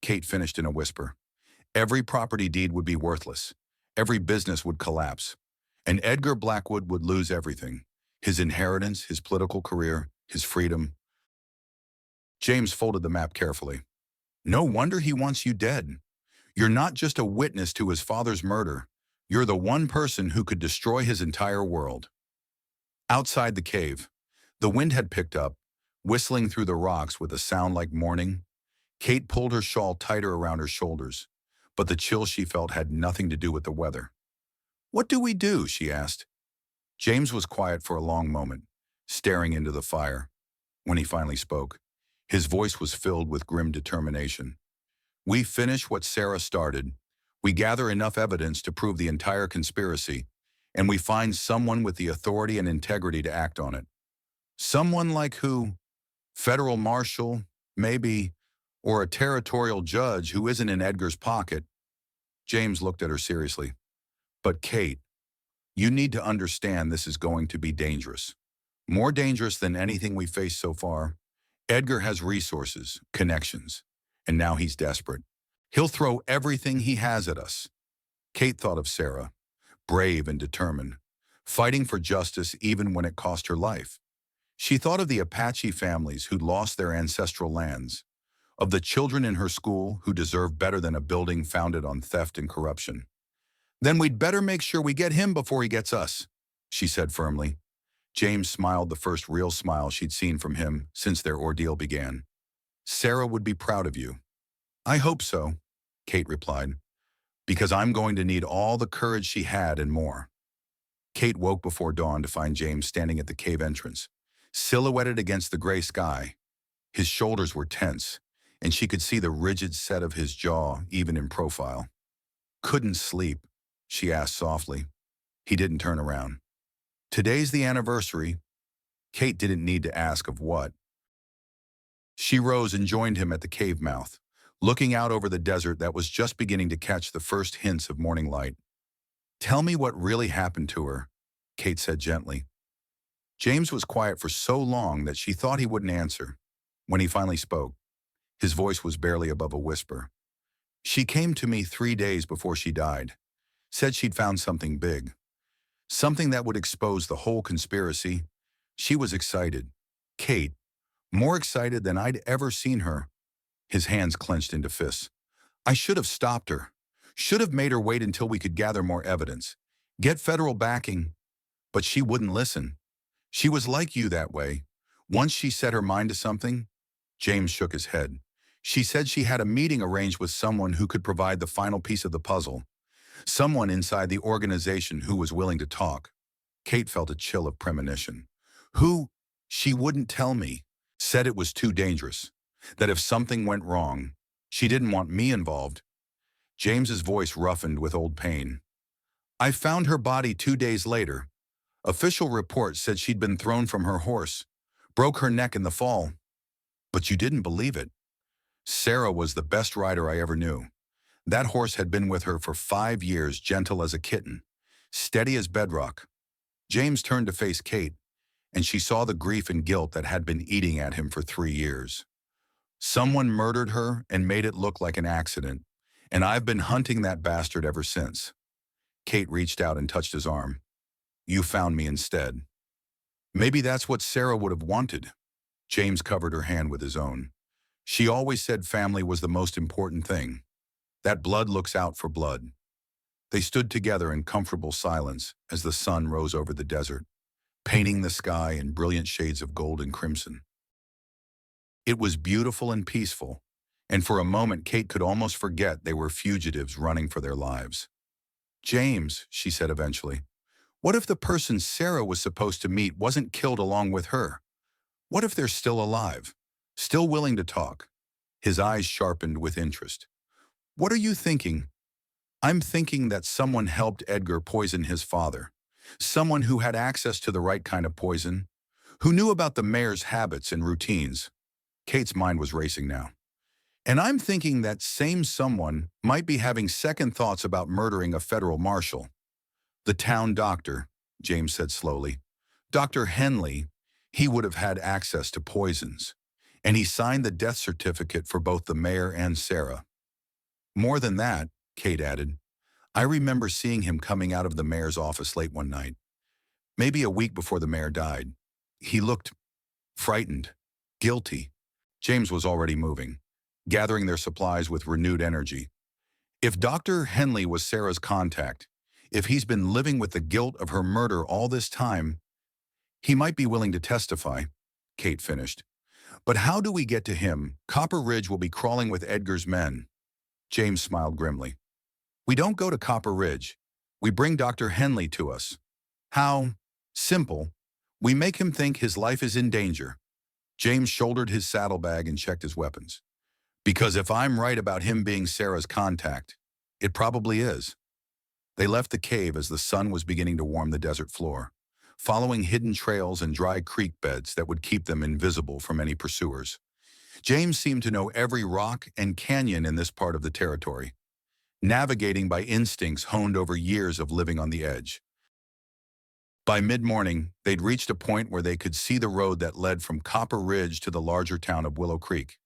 Speaker 1: Kate finished in a whisper. Every property deed would be worthless. Every business would collapse. And Edgar Blackwood would lose everything. His inheritance, his political career, his freedom. James folded the map carefully. No wonder he wants you dead. You're not just a witness to his father's murder. You're the one person who could destroy his entire world. Outside the cave, the wind had picked up, whistling through the rocks with a sound like mourning. Kate pulled her shawl tighter around her shoulders, but the chill she felt had nothing to do with the weather. What do we do? She asked. James was quiet for a long moment, staring into the fire. When he finally spoke, his voice was filled with grim determination. We finish what Sarah started. We gather enough evidence to prove the entire conspiracy, and we find someone with the authority and integrity to act on it. Someone like who? Federal marshal, maybe, or a territorial judge who isn't in Edgar's pocket. James looked at her seriously. But Kate, you need to understand this is going to be dangerous. More dangerous than anything we faced so far. Edgar has resources, connections, and now he's desperate. He'll throw everything he has at us. Kate thought of Sarah, brave and determined, fighting for justice even when it cost her life. She thought of the Apache families who'd lost their ancestral lands, of the children in her school who deserve better than a building founded on theft and corruption. Then we'd better make sure we get him before he gets us, she said firmly. James smiled, the first real smile she'd seen from him since their ordeal began. Sarah would be proud of you. I hope so, Kate replied, because I'm going to need all the courage she had and more. Kate woke before dawn to find James standing at the cave entrance, silhouetted against the gray sky. His shoulders were tense, and she could see the rigid set of his jaw even in profile. Couldn't sleep, she asked softly. He didn't turn around. Today's the anniversary. Kate didn't need to ask of what. She rose and joined him at the cave mouth, looking out over the desert that was just beginning to catch the first hints of morning light. Tell me what really happened to her, Kate said gently. James was quiet for so long that she thought he wouldn't answer. When he finally spoke, his voice was barely above a whisper. She came to me 3 days before she died, said she'd found something big, something that would expose the whole conspiracy. She was excited. Kate, more excited than I'd ever seen her. His hands clenched into fists. I should have stopped her. Should have made her wait until we could gather more evidence. Get federal backing. But she wouldn't listen. She was like you that way. Once she set her mind to something, James shook his head. She said she had a meeting arranged with someone who could provide the final piece of the puzzle, someone inside the organization who was willing to talk. Kate felt a chill of premonition. Who? She wouldn't tell me. Said it was too dangerous. That if something went wrong, she didn't want me involved. James's voice roughened with old pain. I found her body 2 days later. Official reports said she'd been thrown from her horse, broke her neck in the fall. But you didn't believe it. Sarah was the best rider I ever knew. That horse had been with her for 5 years, gentle as a kitten, steady as bedrock. James turned to face Kate, and she saw the grief and guilt that had been eating at him for 3 years. Someone murdered her and made it look like an accident, and I've been hunting that bastard ever since. Kate reached out and touched his arm. You found me instead. Maybe that's what Sarah would have wanted. James covered her hand with his own. She always said family was the most important thing. That blood looks out for blood. They stood together in comfortable silence as the sun rose over the desert, painting the sky in brilliant shades of gold and crimson. It was beautiful and peaceful, and for a moment Kate could almost forget they were fugitives running for their lives. James, she said eventually, what if the person Sarah was supposed to meet wasn't killed along with her? What if they're still alive, still willing to talk? His eyes sharpened with interest. What are you thinking? I'm thinking that someone helped Edgar poison his father. Someone who had access to the right kind of poison, who knew about the mayor's habits and routines. Kate's mind was racing now. And I'm thinking that same someone might be having second thoughts about murdering a federal marshal. The town doctor, James said slowly. Dr. Henley, he would have had access to poisons. And he signed the death certificate for both the mayor and Sarah. More than that, Kate added, I remember seeing him coming out of the mayor's office late one night, maybe a week before the mayor died. He looked frightened, guilty. James was already moving, gathering their supplies with renewed energy. If Dr. Henley was Sarah's contact, if he's been living with the guilt of her murder all this time, he might be willing to testify, Kate finished. But how do we get to him? Copper Ridge will be crawling with Edgar's men. James smiled grimly. We don't go to Copper Ridge. We bring Dr. Henley to us. How? Simple. We make him think his life is in danger. James shouldered his saddlebag and checked his weapons. Because if I'm right about him being Sarah's contact, it probably is. They left the cave as the sun was beginning to warm the desert floor, following hidden trails and dry creek beds that would keep them invisible from any pursuers. James seemed to know every rock and canyon in this part of the territory, navigating by instincts honed over years of living on the edge. By mid-morning, they'd reached a point where they could see the road that led from Copper Ridge to the larger town of Willow Creek.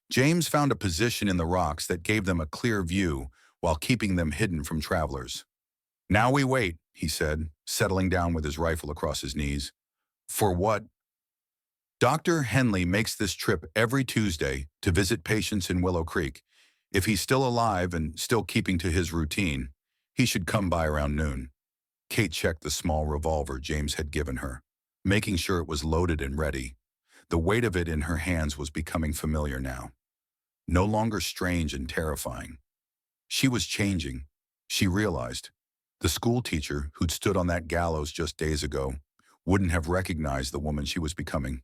Speaker 1: James found a position in the rocks that gave them a clear view while keeping them hidden from travelers. Now we wait, he said, settling down with his rifle across his knees. For what? Dr. Henley makes this trip every Tuesday to visit patients in Willow Creek. If he's still alive and still keeping to his routine, he should come by around noon. Kate checked the small revolver James had given her, making sure it was loaded and ready. The weight of it in her hands was becoming familiar now. No longer strange and terrifying. She was changing, she realized. The school teacher who'd stood on that gallows just days ago wouldn't have recognized the woman she was becoming.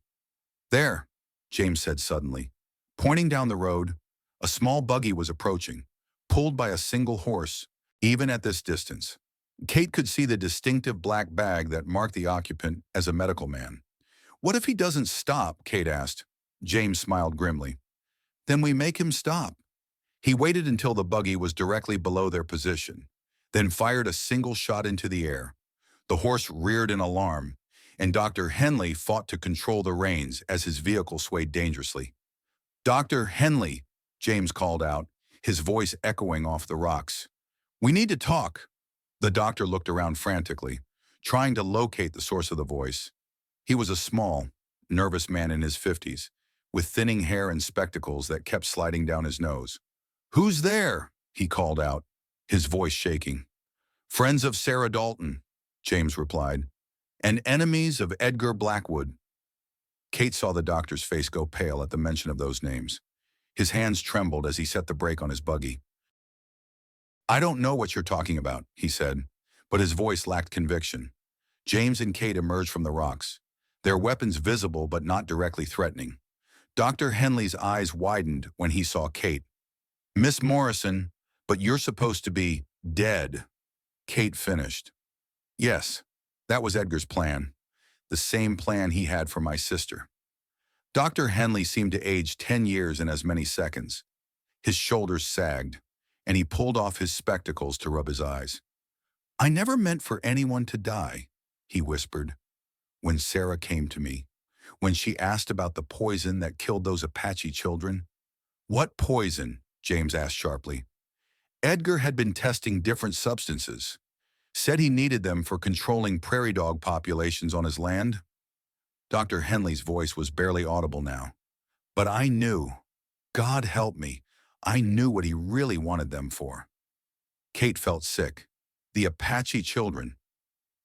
Speaker 1: There, James said suddenly. Pointing down the road, a small buggy was approaching, pulled by a single horse, even at this distance. Kate could see the distinctive black bag that marked the occupant as a medical man. What if he doesn't stop? Kate asked. James smiled grimly. Then we make him stop. He waited until the buggy was directly below their position, then fired a single shot into the air. The horse reared in alarm, and Dr. Henley fought to control the reins as his vehicle swayed dangerously. Dr. Henley, James called out, his voice echoing off the rocks. We need to talk. The doctor looked around frantically, trying to locate the source of the voice. He was a small, nervous man in his 50s, with thinning hair and spectacles that kept sliding down his nose. Who's there? He called out, his voice shaking. Friends of Sarah Dalton, James replied, and enemies of Edgar Blackwood. Kate saw the doctor's face go pale at the mention of those names. His hands trembled as he set the brake on his buggy. "I don't know what you're talking about," he said, but his voice lacked conviction. James and Kate emerged from the rocks, their weapons visible but not directly threatening. Dr. Henley's eyes widened when he saw Kate. "Miss Morrison, but you're supposed to be dead," Kate finished. "Yes, that was Edgar's plan, the same plan he had for my sister." Dr. Henley seemed to age 10 years in as many seconds. His shoulders sagged, and he pulled off his spectacles to rub his eyes. "I never meant for anyone to die," he whispered. "When Sarah came to me, when she asked about the poison that killed those Apache children." "What poison?" James asked sharply. "Edgar had been testing different substances. Said he needed them for controlling prairie dog populations on his land." Dr. Henley's voice was barely audible now. "But I knew. God help me. I knew what he really wanted them for." Kate felt sick. The Apache children.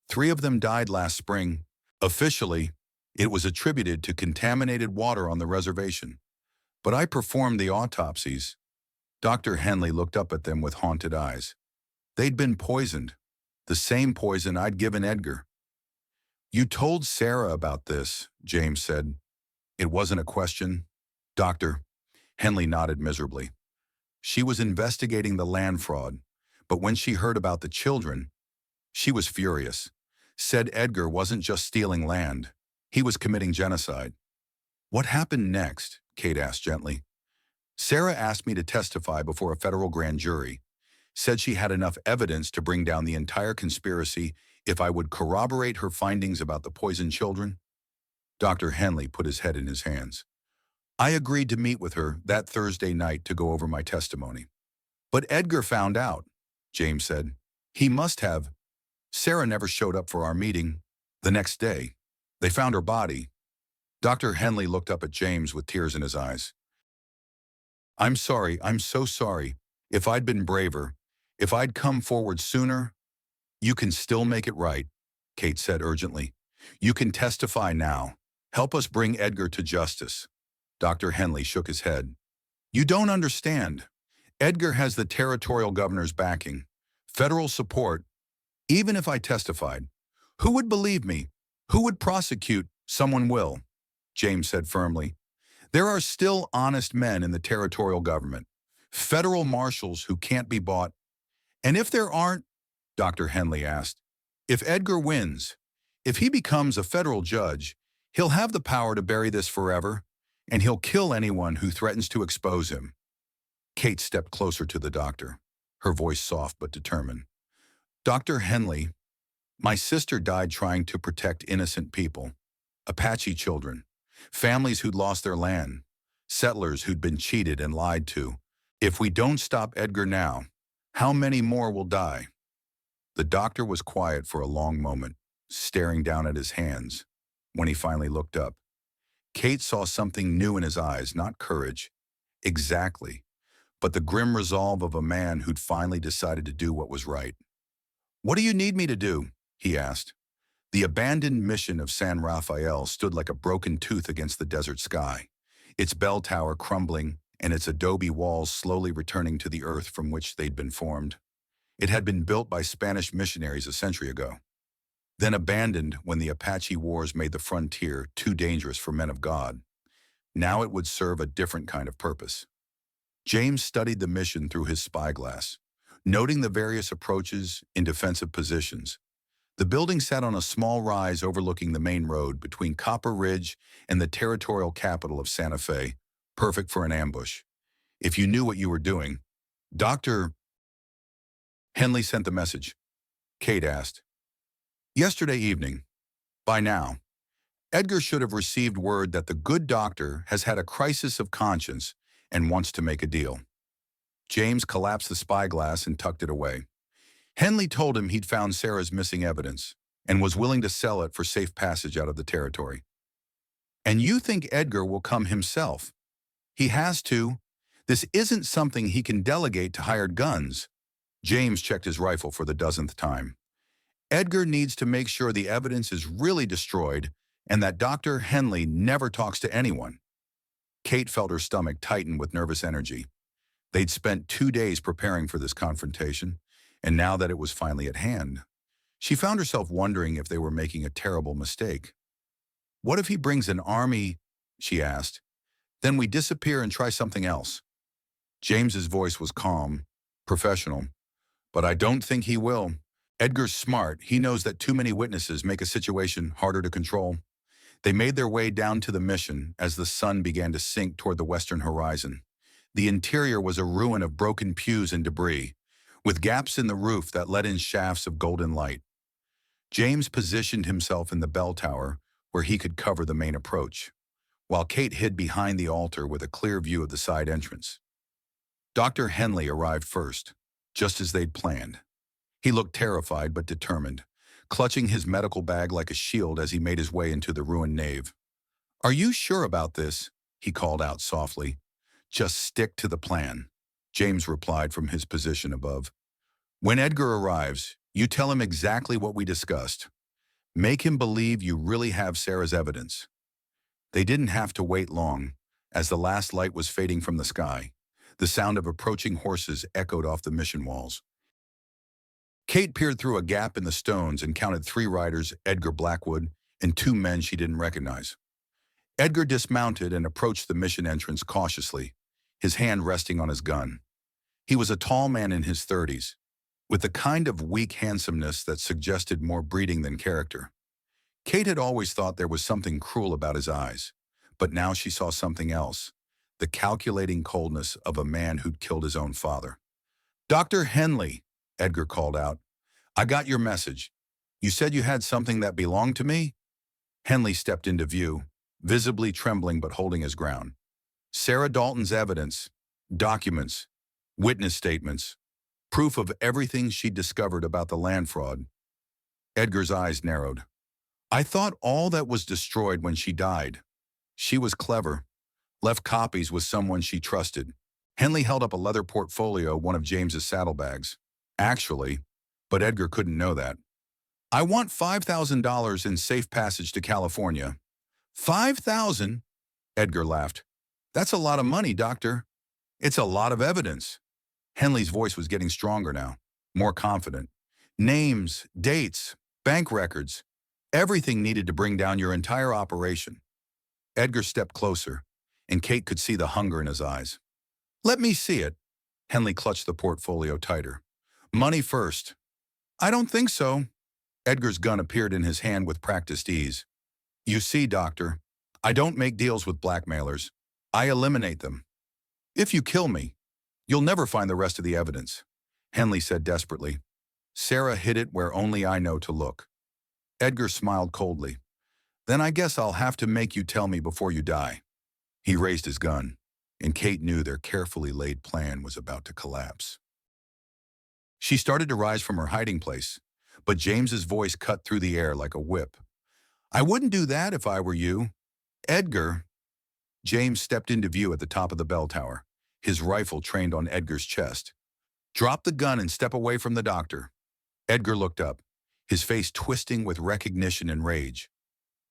Speaker 1: 3 of them died last spring. Officially, it was attributed to contaminated water on the reservation. But I performed the autopsies. Dr. Henley looked up at them with haunted eyes. They'd been poisoned. The same poison I'd given Edgar. "You told Sarah about this," James said. "It wasn't a question." Dr. Henley nodded miserably. "She was investigating the land fraud, but when she heard about the children, she was furious. Said Edgar wasn't just stealing land. He was committing genocide." "What happened next?" Kate asked gently. "Sarah asked me to testify before a federal grand jury. Said she had enough evidence to bring down the entire conspiracy if I would corroborate her findings about the poisoned children." Dr. Henley put his head in his hands. "I agreed to meet with her that Thursday night to go over my testimony." "But Edgar found out," James said. "He must have. Sarah never showed up for our meeting. The next day, they found her body." Dr. Henley looked up at James with tears in his eyes. I'm so sorry. If I'd been braver, if I'd come forward sooner." "You can still make it right," Kate said urgently. "You can testify now. Help us bring Edgar to justice." Dr. Henley shook his head. "You don't understand. Edgar has the territorial governor's backing, federal support. Even if I testified, who would believe me? Who would prosecute? Someone will," James said firmly. "There are still honest men in the territorial government, federal marshals who can't be bought." "And if there aren't," Dr. Henley asked, "if Edgar wins, if he becomes a federal judge, he'll have the power to bury this forever, and he'll kill anyone who threatens to expose him." Kate stepped closer to the doctor, her voice soft but determined. "Dr. Henley, my sister died trying to protect innocent people, Apache children, families who'd lost their land, settlers who'd been cheated and lied to. If we don't stop Edgar now, how many more will die?" The doctor was quiet for a long moment, staring down at his hands. When he finally looked up, Kate saw something new in his eyes, not courage, exactly, but the grim resolve of a man who'd finally decided to do what was right. "What do you need me to do?" he asked. The abandoned mission of San Rafael stood like a broken tooth against the desert sky, its bell tower crumbling and its adobe walls slowly returning to the earth from which they'd been formed. It had been built by Spanish missionaries a century ago, then abandoned when the Apache Wars made the frontier too dangerous for men of God. Now it would serve a different kind of purpose. James studied the mission through his spyglass, noting the various approaches in defensive positions. The building sat on a small rise overlooking the main road between Copper Ridge and the territorial capital of Santa Fe, perfect for an ambush. If you knew what you were doing. "Dr. Henley sent the message?" Kate asked. "Yesterday evening. By now. Edgar should have received word that the good doctor has had a crisis of conscience and wants to make a deal." James collapsed the spyglass and tucked it away. "Henley told him he'd found Sarah's missing evidence and was willing to sell it for safe passage out of the territory." "And you think Edgar will come himself?" "He has to. This isn't something he can delegate to hired guns." James checked his rifle for the dozenth time. "Edgar needs to make sure the evidence is really destroyed and that Dr. Henley never talks to anyone." Kate felt her stomach tighten with nervous energy. They'd spent 2 days preparing for this confrontation, and now that it was finally at hand, she found herself wondering if they were making a terrible mistake. "What if he brings an army?" she asked. "Then we disappear and try something else." James's voice was calm, professional. "But I don't think he will. Edgar's smart. He knows that too many witnesses make a situation harder to control." They made their way down to the mission as the sun began to sink toward the western horizon. The interior was a ruin of broken pews and debris, with gaps in the roof that let in shafts of golden light. James positioned himself in the bell tower where he could cover the main approach, while Kate hid behind the altar with a clear view of the side entrance. Dr. Henley arrived first, just as they'd planned. He looked terrified but determined, clutching his medical bag like a shield as he made his way into the ruined nave. "Are you sure about this?" he called out softly. "Just stick to the plan," James replied from his position above. "When Edgar arrives, you tell him exactly what we discussed. Make him believe you really have Sarah's evidence." They didn't have to wait long. As the last light was fading from the sky, the sound of approaching horses echoed off the mission walls. Kate peered through a gap in the stones and counted 3 riders, Edgar Blackwood, and 2 men she didn't recognize. Edgar dismounted and approached the mission entrance cautiously, his hand resting on his gun. He was a tall man in his 30s, with the kind of weak handsomeness that suggested more breeding than character. Kate had always thought there was something cruel about his eyes, but now she saw something else, the calculating coldness of a man who'd killed his own father. "Dr. Henley," Edgar called out, "I got your message. You said you had something that belonged to me?" Henley stepped into view, visibly trembling but holding his ground. "Sarah Dalton's evidence, documents, witness statements, proof of everything she'd discovered about the land fraud." Edgar's eyes narrowed. "I thought all that was destroyed when she died. She was clever, left copies with someone she trusted." Henley held up a leather portfolio, one of James's saddlebags. "Actually," but Edgar couldn't know that, "I want $5,000 in safe passage to California." "5,000?" Edgar laughed. "That's a lot of money, Doctor." "It's a lot of evidence." Henley's voice was getting stronger now, more confident. "Names, dates, bank records, everything needed to bring down your entire operation." Edgar stepped closer, and Kate could see the hunger in his eyes. "Let me see it." Henley clutched the portfolio tighter. "Money first." "I don't think so." Edgar's gun appeared in his hand with practiced ease. "You see, Doctor, I don't make deals with blackmailers. I eliminate them. If you kill me, you'll never find the rest of the evidence," Henley said desperately. "Sarah hid it where only I know to look." Edgar smiled coldly. "Then I guess I'll have to make you tell me before you die." He raised his gun, and Kate knew their carefully laid plan was about to collapse. She started to rise from her hiding place, but James's voice cut through the air like a whip. "I wouldn't do that if I were you. Edgar." James stepped into view at the top of the bell tower, his rifle trained on Edgar's chest. "Drop the gun and step away from the doctor." Edgar looked up, his face twisting with recognition and rage.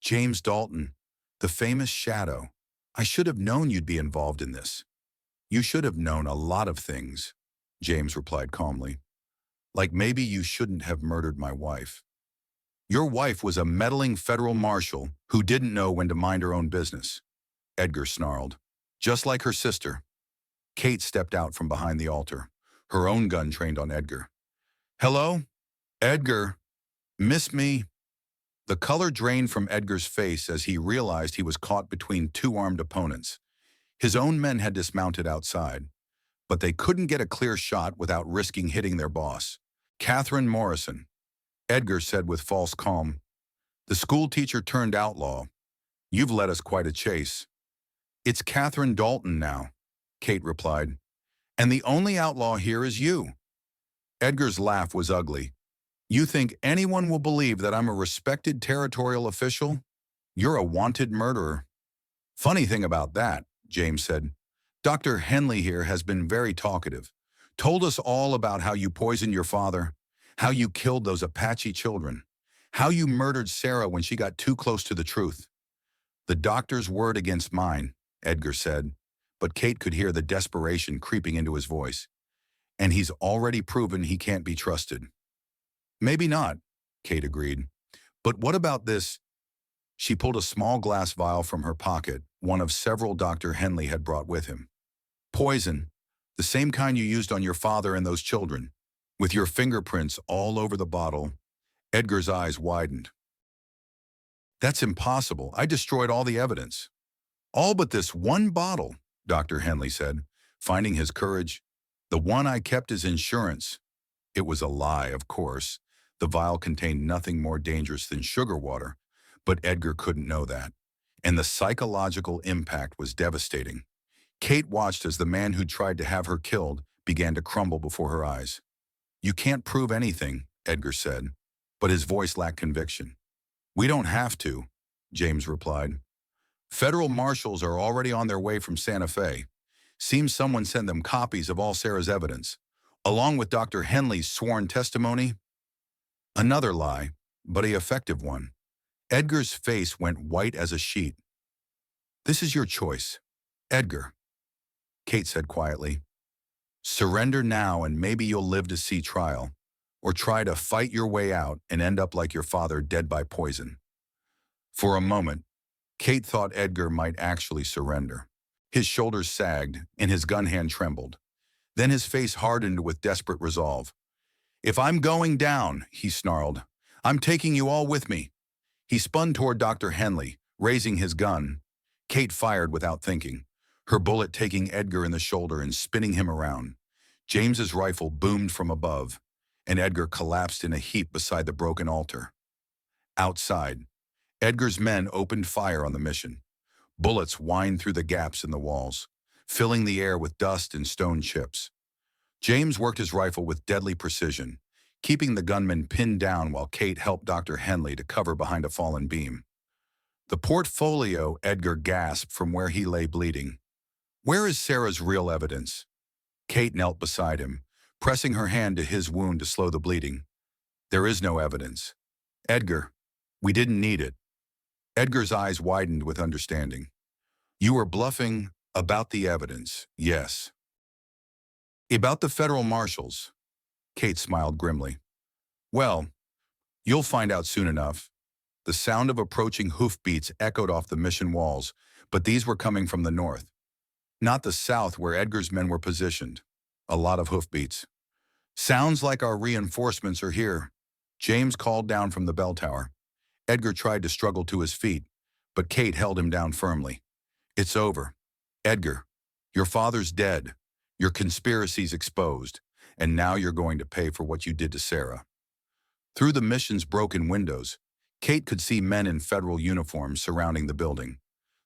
Speaker 1: "James Dalton, the famous Shadow. I should have known you'd be involved in this." "You should have known a lot of things," James replied calmly. "Like maybe you shouldn't have murdered my wife." "Your wife was a meddling federal marshal who didn't know when to mind her own business," Edgar snarled. "Just like her sister." Kate stepped out from behind the altar, her own gun trained on Edgar. "Hello? Edgar? Miss me?" The color drained from Edgar's face as he realized he was caught between 2 armed opponents. His own men had dismounted outside, but they couldn't get a clear shot without risking hitting their boss. "Catherine Morrison," Edgar said with false calm. "The school teacher turned outlaw. You've led us quite a chase." "It's Catherine Dalton now," Kate replied. "And the only outlaw here is you." Edgar's laugh was ugly. "You think anyone will believe that I'm a respected territorial official? You're a wanted murderer." "Funny thing about that," James said. "Dr. Henley here has been very talkative. Told us all about how you poisoned your father, how you killed those Apache children, how you murdered Sarah when she got too close to the truth. The doctor's word against mine, Edgar said, but Kate could hear the desperation creeping into his voice. And he's already proven he can't be trusted. Maybe not, Kate agreed. But what about this? She pulled a small glass vial from her pocket, one of several Dr. Henley had brought with him. Poison, the same kind you used on your father and those children. With your fingerprints all over the bottle, Edgar's eyes widened. That's impossible. I destroyed all the evidence. All but this one bottle, Dr. Henley said, finding his courage. The one I kept as insurance. It was a lie, of course. The vial contained nothing more dangerous than sugar water, but Edgar couldn't know that. And the psychological impact was devastating. Kate watched as the man who'd tried to have her killed began to crumble before her eyes. You can't prove anything, Edgar said, but his voice lacked conviction. We don't have to, James replied. Federal marshals are already on their way from Santa Fe. Seems someone sent them copies of all Sarah's evidence, along with Dr. Henley's sworn testimony. Another lie, but an effective one. Edgar's face went white as a sheet. This is your choice, Edgar, Kate said quietly. Surrender now and maybe you'll live to see trial, or try to fight your way out and end up like your father, dead by poison. For a moment, Kate thought Edgar might actually surrender. His shoulders sagged and his gun hand trembled. Then his face hardened with desperate resolve. If I'm going down, he snarled, I'm taking you all with me. He spun toward Dr. Henley, raising his gun. Kate fired without thinking, her bullet taking Edgar in the shoulder and spinning him around. James's rifle boomed from above, and Edgar collapsed in a heap beside the broken altar. Outside, Edgar's men opened fire on the mission. Bullets whined through the gaps in the walls, filling the air with dust and stone chips. James worked his rifle with deadly precision, keeping the gunman pinned down while Kate helped Dr. Henley to cover behind a fallen beam. The portfolio, Edgar gasped from where he lay bleeding. Where is Sarah's real evidence? Kate knelt beside him, pressing her hand to his wound to slow the bleeding. There is no evidence. Edgar, we didn't need it. Edgar's eyes widened with understanding. You were bluffing about the evidence, yes. About the federal marshals, Kate smiled grimly. Well, you'll find out soon enough. The sound of approaching hoofbeats echoed off the mission walls, but these were coming from the north. Not the south where Edgar's men were positioned. A lot of hoofbeats. Sounds like our reinforcements are here, James called down from the bell tower. Edgar tried to struggle to his feet, but Kate held him down firmly. It's over. Edgar, your father's dead. Your conspiracy's exposed, and now you're going to pay for what you did to Sarah. Through the mission's broken windows, Kate could see men in federal uniforms surrounding the building.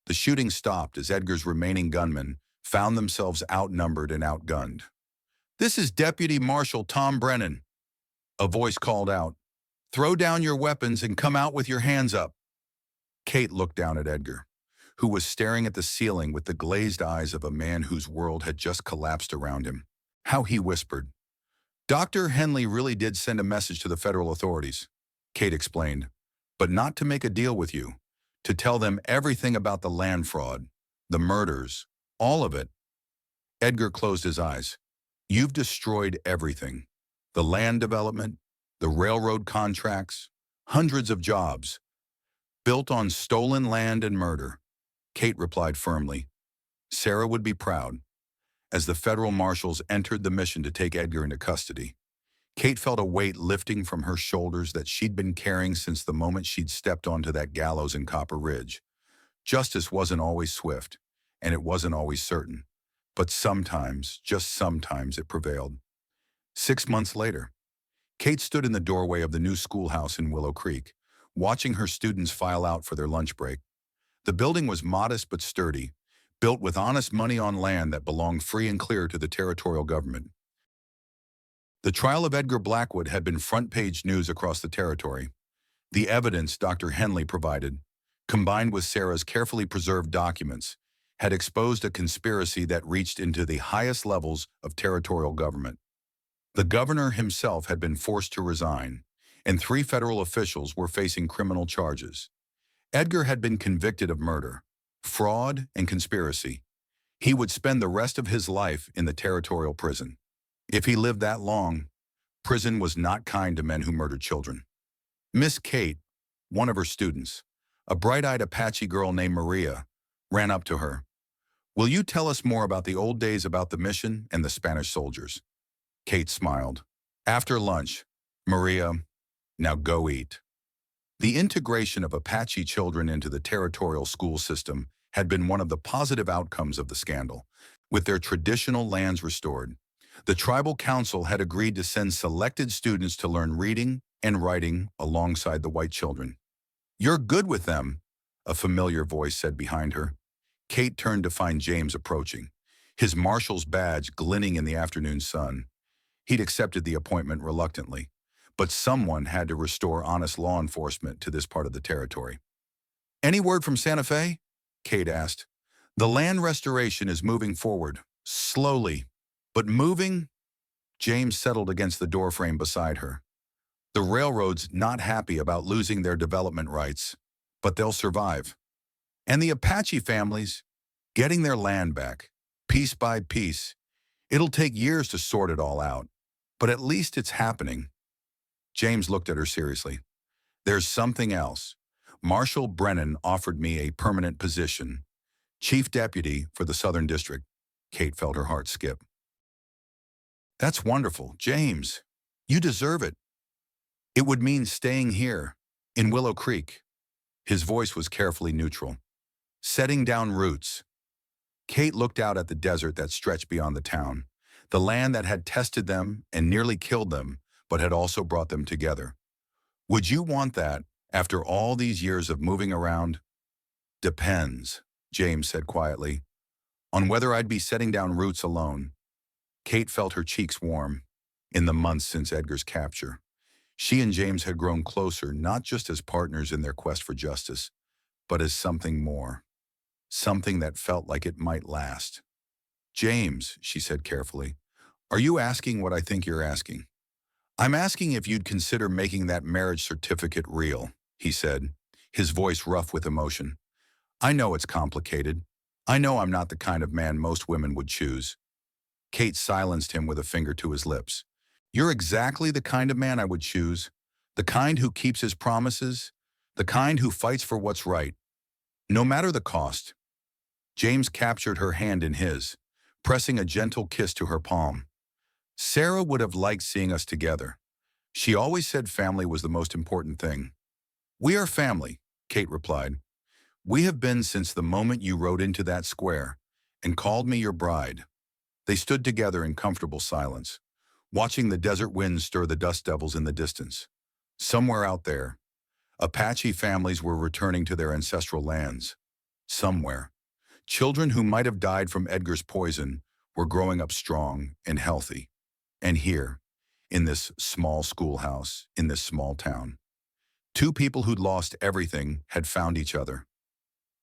Speaker 1: The shooting stopped as Edgar's remaining gunmen found themselves outnumbered and outgunned. This is Deputy Marshal Tom Brennan, a voice called out. Throw down your weapons and come out with your hands up. Kate looked down at Edgar, who was staring at the ceiling with the glazed eyes of a man whose world had just collapsed around him. How he whispered. Dr. Henley really did send a message to the federal authorities, Kate explained, but not to make a deal with you, to tell them everything about the land fraud, the murders, all of it. Edgar closed his eyes. You've destroyed everything. The land development, the railroad contracts, hundreds of jobs, built on stolen land and murder. Kate replied firmly. Sarah would be proud. As the federal marshals entered the mission to take Edgar into custody, Kate felt a weight lifting from her shoulders that she'd been carrying since the moment she'd stepped onto that gallows in Copper Ridge. Justice wasn't always swift, and it wasn't always certain. But sometimes, just sometimes, it prevailed. 6 months later, Kate stood in the doorway of the new schoolhouse in Willow Creek, watching her students file out for their lunch break. The building was modest but sturdy, built with honest money on land that belonged free and clear to the territorial government. The trial of Edgar Blackwood had been front-page news across the territory. The evidence Dr. Henley provided, combined with Sarah's carefully preserved documents, had exposed a conspiracy that reached into the highest levels of territorial government. The governor himself had been forced to resign, and 3 federal officials were facing criminal charges. Edgar had been convicted of murder, fraud, and conspiracy. He would spend the rest of his life in the territorial prison. If he lived that long, prison was not kind to men who murdered children. Miss Kate, one of her students, a bright-eyed Apache girl named Maria, ran up to her. "Will you tell us more about the old days about the mission and the Spanish soldiers?" Kate smiled. "After lunch, Maria, now go eat." The integration of Apache children into the territorial school system had been one of the positive outcomes of the scandal. With their traditional lands restored, the tribal council had agreed to send selected students to learn reading and writing alongside the white children. "You're good with them," a familiar voice said behind her. Kate turned to find James approaching, his marshal's badge glinting in the afternoon sun. He'd accepted the appointment reluctantly, but someone had to restore honest law enforcement to this part of the territory. "Any word from Santa Fe?" Kate asked. "The land restoration is moving forward, slowly, but moving." James settled against the doorframe beside her. "The railroad's not happy about losing their development rights, but they'll survive. And the Apache families, getting their land back, piece by piece. It'll take years to sort it all out, but at least it's happening." James looked at her seriously. "There's something else. Marshal Brennan offered me a permanent position, chief deputy for the Southern District." Kate felt her heart skip. "That's wonderful, James. You deserve it. It would mean staying here, in Willow Creek." His voice was carefully neutral. "Setting down roots." Kate looked out at the desert that stretched beyond the town, the land that had tested them and nearly killed them, but had also brought them together. "Would you want that after all these years of moving around?" "Depends," James said quietly, "on whether I'd be setting down roots alone." Kate felt her cheeks warm. In the months since Edgar's capture, she and James had grown closer, not just as partners in their quest for justice, but as something more. Something that felt like it might last. "James," she said carefully, "are you asking what I think you're asking?" "I'm asking if you'd consider making that marriage certificate real," he said, his voice rough with emotion. "I know it's complicated. I know I'm not the kind of man most women would choose." Kate silenced him with a finger to his lips. "You're exactly the kind of man I would choose. The kind who keeps his promises. The kind who fights for what's right. No matter the cost." James captured her hand in his, pressing a gentle kiss to her palm. "Sarah would have liked seeing us together. She always said family was the most important thing." "We are family," Kate replied. "We have been since the moment you rode into that square and called me your bride." They stood together in comfortable silence, watching the desert winds stir the dust devils in the distance. Somewhere out there, Apache families were returning to their ancestral lands. Somewhere, children who might have died from Edgar's poison were growing up strong and healthy. And here, in this small schoolhouse, in this small town, two people who'd lost everything had found each other.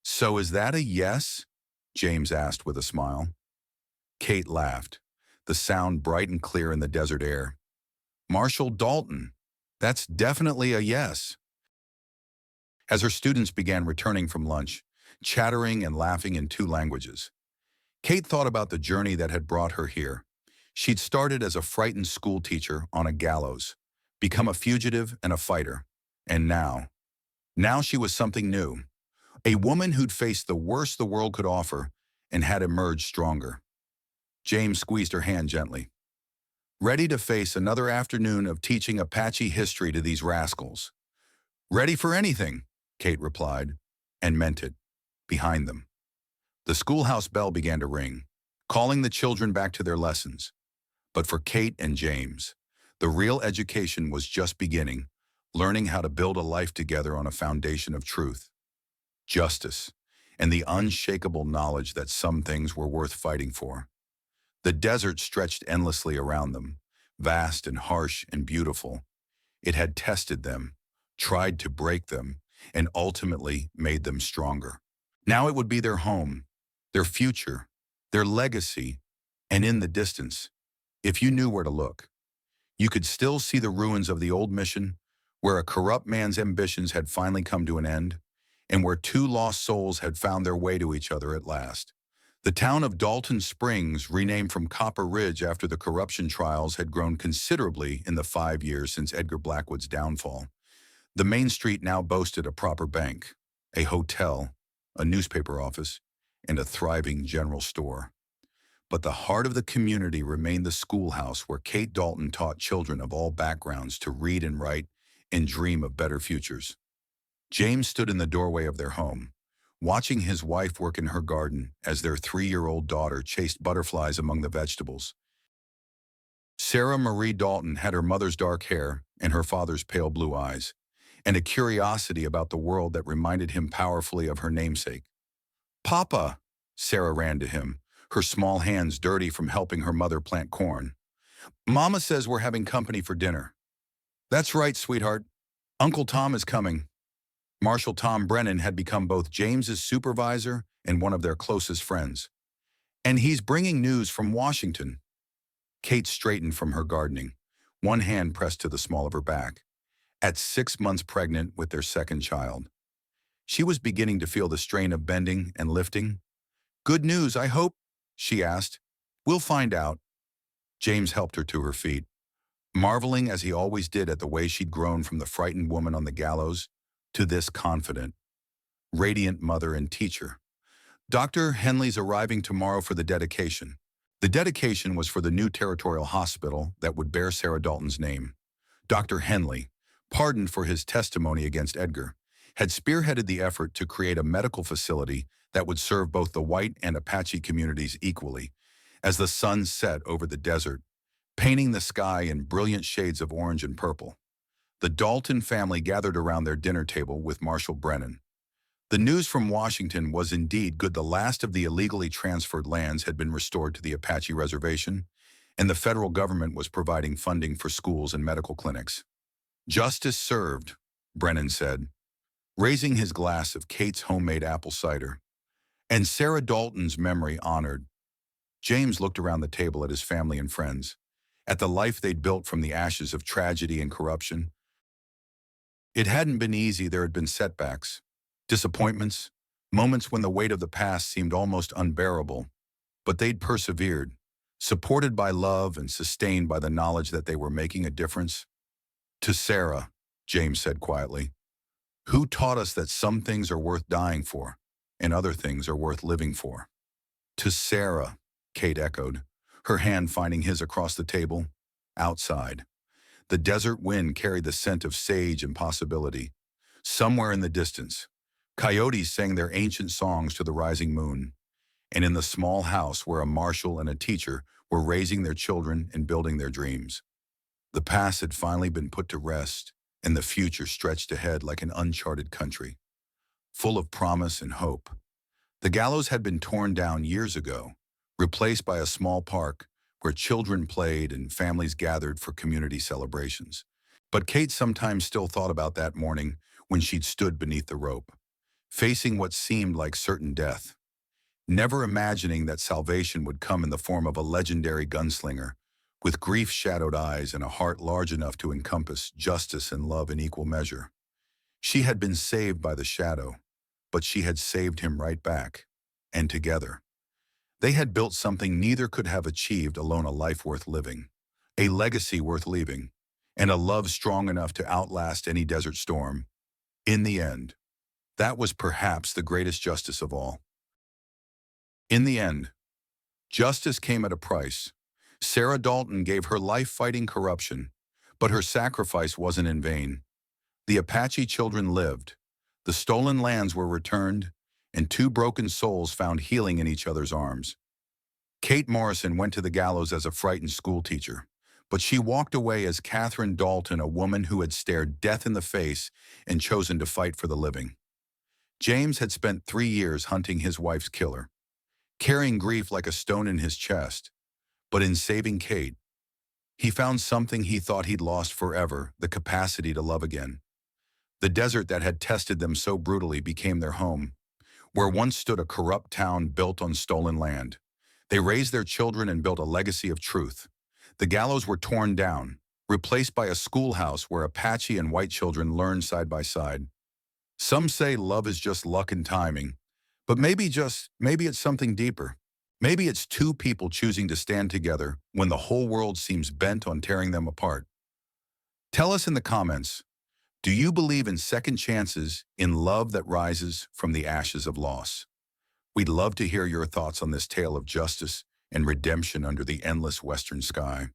Speaker 1: "So is that a yes?" James asked with a smile. Kate laughed, the sound bright and clear in the desert air. "Marshal Dalton, that's definitely a yes." As her students began returning from lunch, chattering and laughing in two languages, Kate thought about the journey that had brought her here. She'd started as a frightened schoolteacher on a gallows, become a fugitive and a fighter. And now she was something new. A woman who'd faced the worst the world could offer and had emerged stronger. James squeezed her hand gently. "Ready to face another afternoon of teaching Apache history to these rascals?" "Ready for anything," Kate replied, and meant it, behind them. The schoolhouse bell began to ring, calling the children back to their lessons. But for Kate and James, the real education was just beginning, learning how to build a life together on a foundation of truth, justice, and the unshakable knowledge that some things were worth fighting for. The desert stretched endlessly around them, vast and harsh and beautiful. It had tested them, tried to break them, and ultimately made them stronger. Now it would be their home, their future, their legacy, and in the distance, if you knew where to look, you could still see the ruins of the old mission, where a corrupt man's ambitions had finally come to an end, and where two lost souls had found their way to each other at last. The town of Dalton Springs, renamed from Copper Ridge after the corruption trials, had grown considerably in the 5 years since Edgar Blackwood's downfall. The main street now boasted a proper bank, a hotel, a newspaper office, and a thriving general store. But the heart of the community remained the schoolhouse where Kate Dalton taught children of all backgrounds to read and write and dream of better futures. James stood in the doorway of their home, watching his wife work in her garden as their 3-year-old daughter chased butterflies among the vegetables. Sarah Marie Dalton had her mother's dark hair and her father's pale blue eyes, and a curiosity about the world that reminded him powerfully of her namesake. "Papa," Sarah ran to him, her small hands dirty from helping her mother plant corn. "Mama says we're having company for dinner." "That's right, sweetheart. Uncle Tom is coming." Marshal Tom Brennan had become both James's supervisor and one of their closest friends. "And he's bringing news from Washington." Kate straightened from her gardening, one hand pressed to the small of her back. At 6 months pregnant with their second child, she was beginning to feel the strain of bending and lifting. "Good news, I hope?" she asked. "We'll find out." James helped her to her feet, marveling as he always did at the way she'd grown from the frightened woman on the gallows to this confident, radiant mother and teacher. "Dr. Henley's arriving tomorrow for the dedication." The dedication was for the new territorial hospital that would bear Sarah Dalton's name. Dr. Henley, pardoned for his testimony against Edgar, had spearheaded the effort to create a medical facility that would serve both the white and Apache communities equally. As the sun set over the desert, painting the sky in brilliant shades of orange and purple, the Dalton family gathered around their dinner table with Marshal Brennan. The news from Washington was indeed good. The last of the illegally transferred lands had been restored to the Apache reservation, and the federal government was providing funding for schools and medical clinics. "Justice served," Brennan said, raising his glass of Kate's homemade apple cider, "and Sarah Dalton's memory honored." James looked around the table at his family and friends, at the life they'd built from the ashes of tragedy and corruption. It hadn't been easy. There had been setbacks, disappointments, moments when the weight of the past seemed almost unbearable, but they'd persevered, supported by love and sustained by the knowledge that they were making a difference. "To Sarah," James said quietly, "who taught us that some things are worth dying for and other things are worth living for." "To Sarah," Kate echoed, her hand finding his across the table. Outside, the desert wind carried the scent of sage and possibility. Somewhere in the distance, coyotes sang their ancient songs to the rising moon, and in the small house where a marshal and a teacher were raising their children and building their dreams, the past had finally been put to rest, and the future stretched ahead like an uncharted country, full of promise and hope. The gallows had been torn down years ago, replaced by a small park where children played and families gathered for community celebrations. But Kate sometimes still thought about that morning when she'd stood beneath the rope, facing what seemed like certain death, never imagining that salvation would come in the form of a legendary gunslinger with grief-shadowed eyes and a heart large enough to encompass justice and love in equal measure. She had been saved by the shadow, but she had saved him right back, and together, they had built something neither could have achieved alone: a life worth living, a legacy worth leaving, and a love strong enough to outlast any desert storm. In the end, that was perhaps the greatest justice of all. In the end, justice came at a price. Sarah Dalton gave her life fighting corruption, but her sacrifice wasn't in vain. The Apache children lived, the stolen lands were returned, and two broken souls found healing in each other's arms. Kate Morrison went to the gallows as a frightened schoolteacher, but she walked away as Catherine Dalton, a woman who had stared death in the face and chosen to fight for the living. James had spent 3 years hunting his wife's killer, carrying grief like a stone in his chest, but in saving Kate, he found something he thought he'd lost forever: the capacity to love again. The desert that had tested them so brutally became their home, where once stood a corrupt town built on stolen land. They raised their children and built a legacy of truth. The gallows were torn down, replaced by a schoolhouse where Apache and white children learned side by side. Some say love is just luck and timing, but maybe it's something deeper. Maybe it's two people choosing to stand together when the whole world seems bent on tearing them apart. Tell us in the comments, do you believe in second chances, in love that rises from the ashes of loss? We'd love to hear your thoughts on this tale of justice and redemption under the endless western sky.